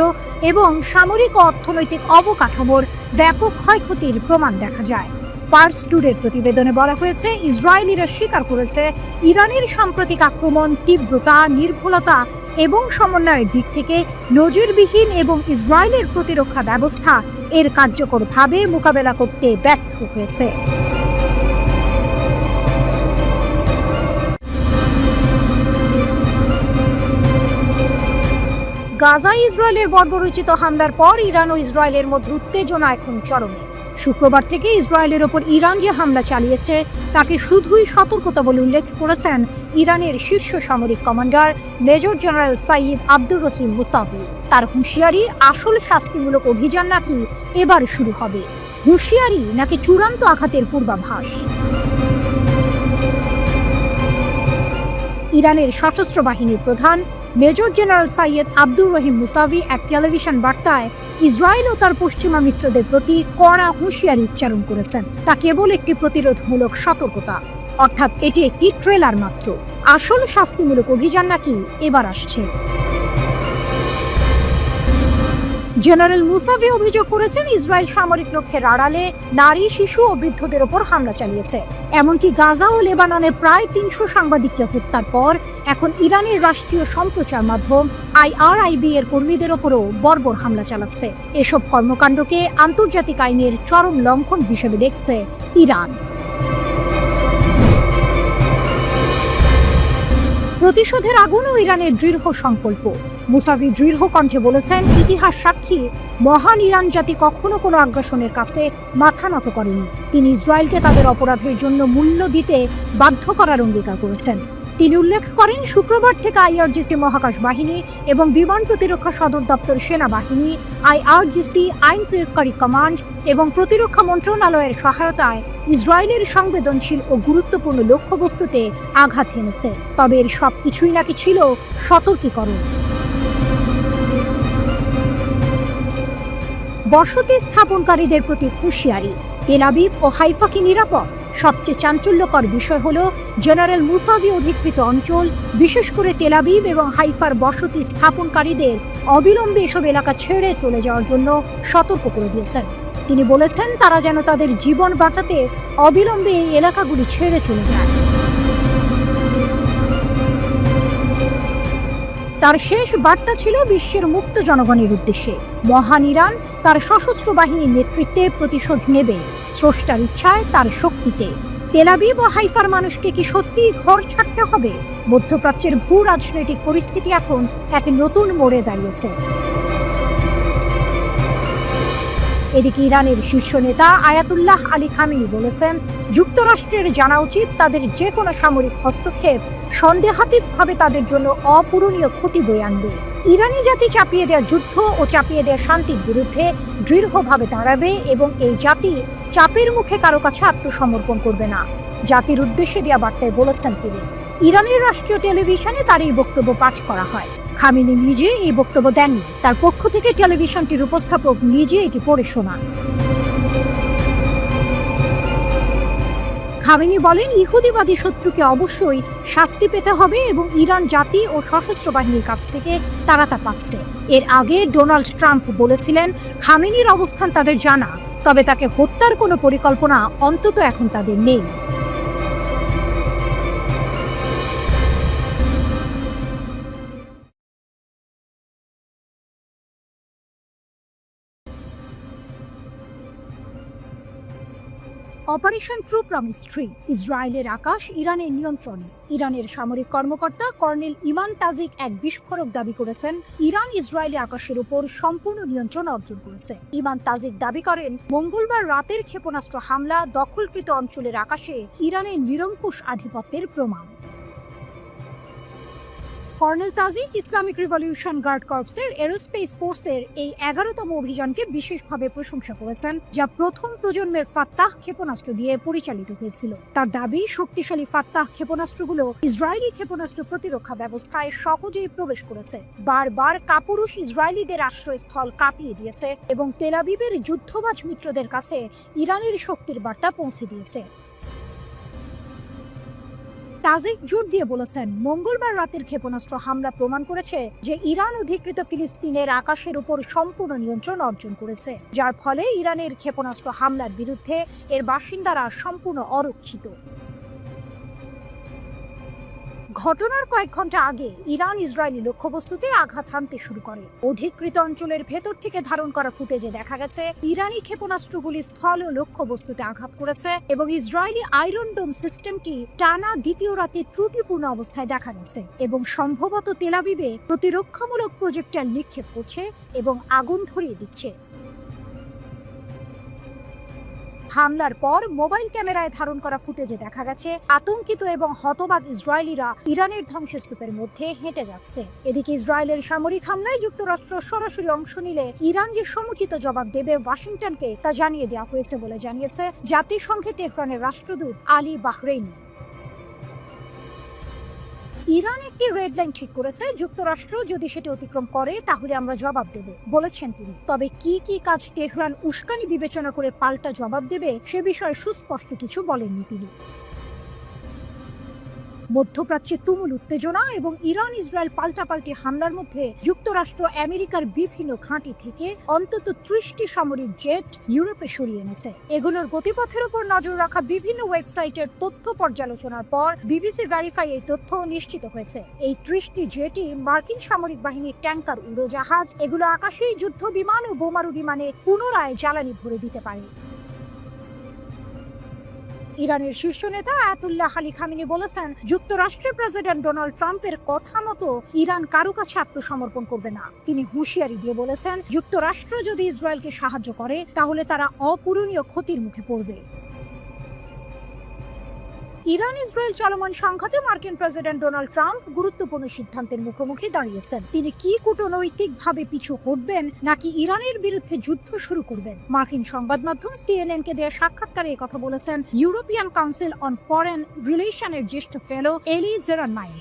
এবং সামরিক ও অর্থনৈতিক অবকাঠামোর ব্যাপক ক্ষয়ক্ষতির প্রমাণ দেখা যায়। পার্স টুডের প্রতিবেদনে বলা হয়েছে, ইসরায়েলিরা স্বীকার করেছে ইরানের সাম্প্রতিক আক্রমণ তীব্রতা, নির্ভুলতা এবং সমন্বয়ের দিক থেকে নজিরবিহীন এবং ইসরায়েলের প্রতিরক্ষা ব্যবস্থা এর কার্যকরভাবে মোকাবেলা করতে ব্যর্থ হয়েছে। গাজায় ইসরায়েলের বর্বরোচিত হামলার পর ইরান ও ইসরায়েলের মধ্যে উত্তেজনা এখন চরমে। শুক্রবার থেকে ইসরায়েলের ওপর ইরান যে হামলা চালিয়েছে তাকে শুধুই সতর্কতা বলে উল্লেখ করেছেন ইরানের শীর্ষ সামরিক commander major general Sayyid Abdur Rahim Musavi. তার হুঁশিয়ারি, আসল শাস্তিমূলক অভিযান নাকি এবার শুরু হবে। হুঁশিয়ারি নাকি চূড়ান্ত আঘাতের পূর্বাভাস? ইরানের সশস্ত্র বাহিনীর প্রধান major general Sayyid Abdur Rahim Musavi এক টেলিভিশন বার্তায় ইসরায়েল ও তার পশ্চিমা মিত্রদের প্রতি কড়া হুঁশিয়ারি উচ্চারণ করেছেন। তা কেবল একটি প্রতিরোধমূলক সতর্কতা, অর্থাৎ এটি একটি ট্রেলার মাত্র। আসল শাস্তিমূলক অভিযান নাকি এবার আসছে। জেনারেল মুসাভি অভিযোগ করেছেন, ইসরায়েল সামরিক লক্ষ্যের আড়ালে নারী, শিশু ও বৃদ্ধদের ওপর হামলা চালিয়েছে। এমনকি গাজা ও লেবাননে প্রায় 300 সাংবাদিককে হত্যার পর এখন ইরানের রাষ্ট্রীয় সম্প্রচার মাধ্যম IRIB এর কর্মীদের ওপরও বর্বর হামলা চালাচ্ছে। এসব কর্মকাণ্ডকে আন্তর্জাতিক আইনের চরম লঙ্ঘন হিসেবে দেখছে ইরান। প্রতিশোধের আগুন ও ইরানের দৃঢ় সংকল্প। মুসাভি দৃঢ় কণ্ঠে বলেছেন, ইতিহাস সাক্ষী, মহান ইরান জাতি কখনো কোনো আগ্রাসনের কাছে মাথা নত করেনি। তিনি ইসরায়েলকে তাদের অপরাধের জন্য মূল্য দিতে বাধ্য করার অঙ্গীকার করেছেন। তিনি উল্লেখ করেন, শুক্রবার থেকে IRGC মহাকাশ বাহিনী এবং বিমান প্রতিরক্ষা সদর দপ্তর সেনাবাহিনী, IRGC আইন প্রয়োগকারী কমান্ড এবং প্রতিরক্ষা মন্ত্রণালয়ের সহায়তায় ইসরায়েলের সংবেদনশীল ও গুরুত্বপূর্ণ লক্ষ্যবস্তুতে আঘাত হেনেছে। তবে এর সবকিছুই নাকি ছিল সতর্কীকরণ। বসতি স্থাপনকারীদের প্রতি হুঁশিয়ারি, তেল আবিব ও হাইফা কি নিরাপদ? সবচেয়ে চাঞ্চল্যকর বিষয় হলো, জেনারেল মুসাভি অধিকৃত অঞ্চল, বিশেষ করে তেল আবিব এবং হাইফার বসতি স্থাপনকারীদের অবিলম্বে এসব এলাকা ছেড়ে চলে যাওয়ার জন্য সতর্ক করে দিয়েছেন। তিনি বলেছেন, তারা যেন তাদের জীবন বাঁচাতে অবিলম্বে এই এলাকাগুলি ছেড়ে চলে যায়। তার শেষ বার্তা ছিল বিশ্বের মুক্ত জনগণের উদ্দেশ্যে। মহান ইরান তার সশস্ত্র বাহিনীর নেতৃত্বে প্রতিশোধ নেবে, স্রষ্টার ইচ্ছায়, তার শক্তিতে। তেল আবিব ও হাইফার মানুষকে কি সত্যি ঘর ছাড়তে হবে? মধ্যপ্রাচ্যের ভূ রাজনৈতিক পরিস্থিতি এখন এক নতুন মোড়ে দাঁড়িয়েছে। এদিকে ইরানের শীর্ষ নেতা আয়াতুল্লাহ আলী খামেনি বলেছেন, যুক্তরাষ্ট্রের জানা উচিত তাদের যে কোনো সামরিক হস্তক্ষেপ সন্দেহাতীতভাবে তাদের জন্য অপূরণীয় ক্ষতি বয়ে আনবে। ইরানি জাতি চাপিয়ে দেওয়া যুদ্ধ ও চাপিয়ে দেওয়া শান্তির বিরুদ্ধে দৃঢ়ভাবে দাঁড়াবে এবং এই জাতি চাপের মুখে কারো কাছে আত্মসমর্পণ করবে না। জাতির উদ্দেশ্যে দেওয়া বার্তায় বলেছেন তিনি। ইরানের রাষ্ট্রীয় টেলিভিশনে তার এই বক্তব্য পাঠ করা হয়। খামেনি নিজে এই বক্তব্য দেননি, তার পক্ষ থেকে টেলিভিশনটির উপস্থাপক নিজে এটি পড়ে শোনান। খামেনি বলেন, ইহুদিবাদী শত্রুকে অবশ্যই শাস্তি পেতে হবে এবং ইরান জাতি ও সশস্ত্র বাহিনীর কাছ থেকে তারা তা পাচ্ছে। এর আগে ডোনাল্ড ট্রাম্প বলেছিলেন, খামেনির অবস্থান তাদের জানা, তবে তাকে হত্যার কোনো পরিকল্পনা অন্তত এখন তাদের নেই। অপারেশন ট্রু প্রমিস 3, ইসরায়েলের আকাশ ইরানের নিয়ন্ত্রণে। ইরানের সামরিক কর্মকর্তা কর্নেল ইমান তাজিক এক বিস্ফোরক দাবি করেছেন, ইরান ইসরায়েলি আকাশের উপর সম্পূর্ণ নিয়ন্ত্রণ অর্জন করেছে। ইমান তাজিক দাবি করেন, মঙ্গলবার রাতের ক্ষেপণাস্ত্র হামলা দখলকৃত অঞ্চলের আকাশে ইরানের নিরঙ্কুশ আধিপত্যের প্রমাণ। কর্নেল তাজিক ইসলামিক রিভলিউশন গার্ড কর্পসের এরোস্পেস ফোর্সের এই 11তম অভিযানকে বিশেষভাবে প্রশংসা করেছেন, যা প্রথম প্রজন্মের ফাত্তাহ ক্ষেপণাস্ত্র দিয়ে পরিচালিত হয়েছিল। তার দাবি, শক্তিশালী ফাত্তাহ ক্ষেপণাস্ত্রগুলো ইসরায়েলি ক্ষেপণাস্ত্র প্রতিরক্ষা ব্যবস্থায় সহজেই প্রবেশ করেছে, বারবার কাপুরুষ ইসরায়েলিদের আশ্রয়স্থল কাঁপিয়ে দিয়েছে এবং তেল আবিবের যুদ্ধবাজ মিত্রদের কাছে ইরানের শক্তির বার্তা পৌঁছে দিয়েছে। তাজিক জোর দিয়ে বলেছেন, মঙ্গলবার রাতের ক্ষেপণাস্ত্র হামলা প্রমাণ করেছে যে ইরান অধিকৃত ফিলিস্তিনের আকাশের উপর সম্পূর্ণ নিয়ন্ত্রণ অর্জন করেছে, যার ফলে ইরানের ক্ষেপণাস্ত্র হামলার বিরুদ্ধে এর বাসিন্দারা সম্পূর্ণ অরক্ষিত। ঘটনার কয়েক ঘন্টা আগে ইরান ইসরায়েলি লক্ষ্যবস্তুতে আঘাত হানতে শুরু করে। অধিকৃত অঞ্চলের ভেতর থেকে ধারণ করা ফুটেজে দেখা গেছে, ইরানি ক্ষেপণাস্ত্রগুলি স্থল ও লক্ষ্যবস্তুতে আঘাত করেছে এবং ইসরায়েলি আয়রন ডোম সিস্টেমটি টানা দ্বিতীয় রাতে ত্রুটিপূর্ণ অবস্থায় দেখা গেছে এবং সম্ভবত তেল আবিবে প্রতিরক্ষামূলক প্রজেক্টাইল নিক্ষেপ করছে এবং আগুন ধরিয়ে দিচ্ছে। হামলার পর মোবাইল ক্যামেরায় ধারণ করা ফুটেজে দেখা গেছে, আতঙ্কিত এবং হতবাক ইসরায়েলিরা ইরানের ধ্বংসস্তূপের মধ্যে হেঁটে যাচ্ছে। এদিকে ইসরায়েলের সামরিক হামলায় যুক্তরাষ্ট্র সরাসরি অংশ নিলে ইরান যে সমুচিত জবাব দেবে ওয়াশিংটনকে তা জানিয়ে দেওয়া হয়েছে বলে জানিয়েছে জাতিসংঘে তেহরানের রাষ্ট্রদূত আলী বাহরেইনি। ইরান একটি রেড লাইন ঠিক করেছে, যুক্তরাষ্ট্র যদি সেটি অতিক্রম করে তাহলে আমরা জবাব দেব, বলেছেন তিনি। তবে কি কি কাজ তেহরান উস্কানি বিবেচনা করে পাল্টা জবাব দেবে সে বিষয়ে সুস্পষ্ট কিছু বলেননি তিনি। মধ্যপ্রাচ্যে তুমুল উত্তেজনা এবং ইরান ইসরায়েল পাল্টাপাল্টি হামলার মধ্যে যুক্তরাষ্ট্র আমেরিকার বিভিন্ন ঘাঁটি থেকে অন্তত 30টি সামরিক জেট ইউরোপে সরিয়ে এনেছে। এগুলোর গতিপথের উপর নজর রাখা বিভিন্ন ওয়েবসাইটের তথ্য পর্যালোচনার পর বিবিসি ভেরিফাই এই তথ্য নিশ্চিত হয়েছে। এই 30টি জেটই মার্কিন সামরিক বাহিনীর ট্যাঙ্কার, উড়োজাহাজ, এগুলো আকাশেই যুদ্ধ বিমান ও বোমারু বিমানে পুনরায় জ্বালানি ভরে দিতে পারে। ইরানের শীর্ষ নেতা আয়াতুল্লাহ আলী খামেনি বলেছেন, যুক্তরাষ্ট্রের প্রেসিডেন্ট ডোনাল্ড ট্রাম্পের কথা মতো ইরান কারো কাছে আত্মসমর্পণ করবে না। তিনি হুঁশিয়ারি দিয়ে বলেছেন, যুক্তরাষ্ট্র যদি ইসরায়েলকে সাহায্য করে তাহলে তারা অপূরণীয় ক্ষতির মুখে পড়বে। ইরান ইসরায়েল চলমান সংঘাতে মার্কিন প্রেসিডেন্ট ডোনাল্ড ট্রাম্প গুরুত্বপূর্ণ সিদ্ধান্তের মুখোমুখি দাঁড়িয়েছেন। তিনি কি কূটনৈতিকভাবে পিছু হটবেন নাকি ইরানের বিরুদ্ধে যুদ্ধ শুরু করবেন? মার্কিন সংবাদ মাধ্যম CNN কে দেওয়া সাক্ষাৎকারে কথা বলেছেন ইউরোপিয়ান কাউন্সিল অন ফরেন রিলেশনের জ্যেষ্ঠ ফেলো এলি জেরানমায়ে।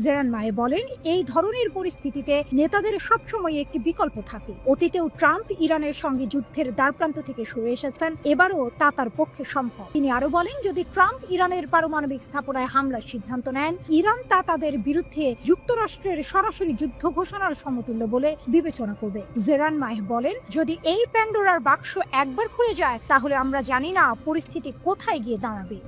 জেরানমায়ে বলেন, এই ধরনের পরিস্থিতিতে নেতাদের সবসময় একটি বিকল্প থাকে। অতীতেও ট্রাম্প ইরানের সঙ্গে যুদ্ধের দ্বারপ্রান্ত থেকে সরে এসেছেন, এবারও তা তার পক্ষে সম্ভব। তিনি আরো বলেন, যদি ট্রাম্প ইরানের পারমাণবিক স্থাপনায় হামলার সিদ্ধান্ত নেন, ইরান তা তাদের বিরুদ্ধে যুক্তরাষ্ট্রের সরাসরি যুদ্ধ ঘোষণার সমতুল্য বলে বিবেচনা করবে। জেরানমায়ে বলেন, যদি এই প্যান্ডোরার বাক্স একবার খুলে যায় তাহলে আমরা জানি না পরিস্থিতি কোথায় গিয়ে দাঁড়াবে।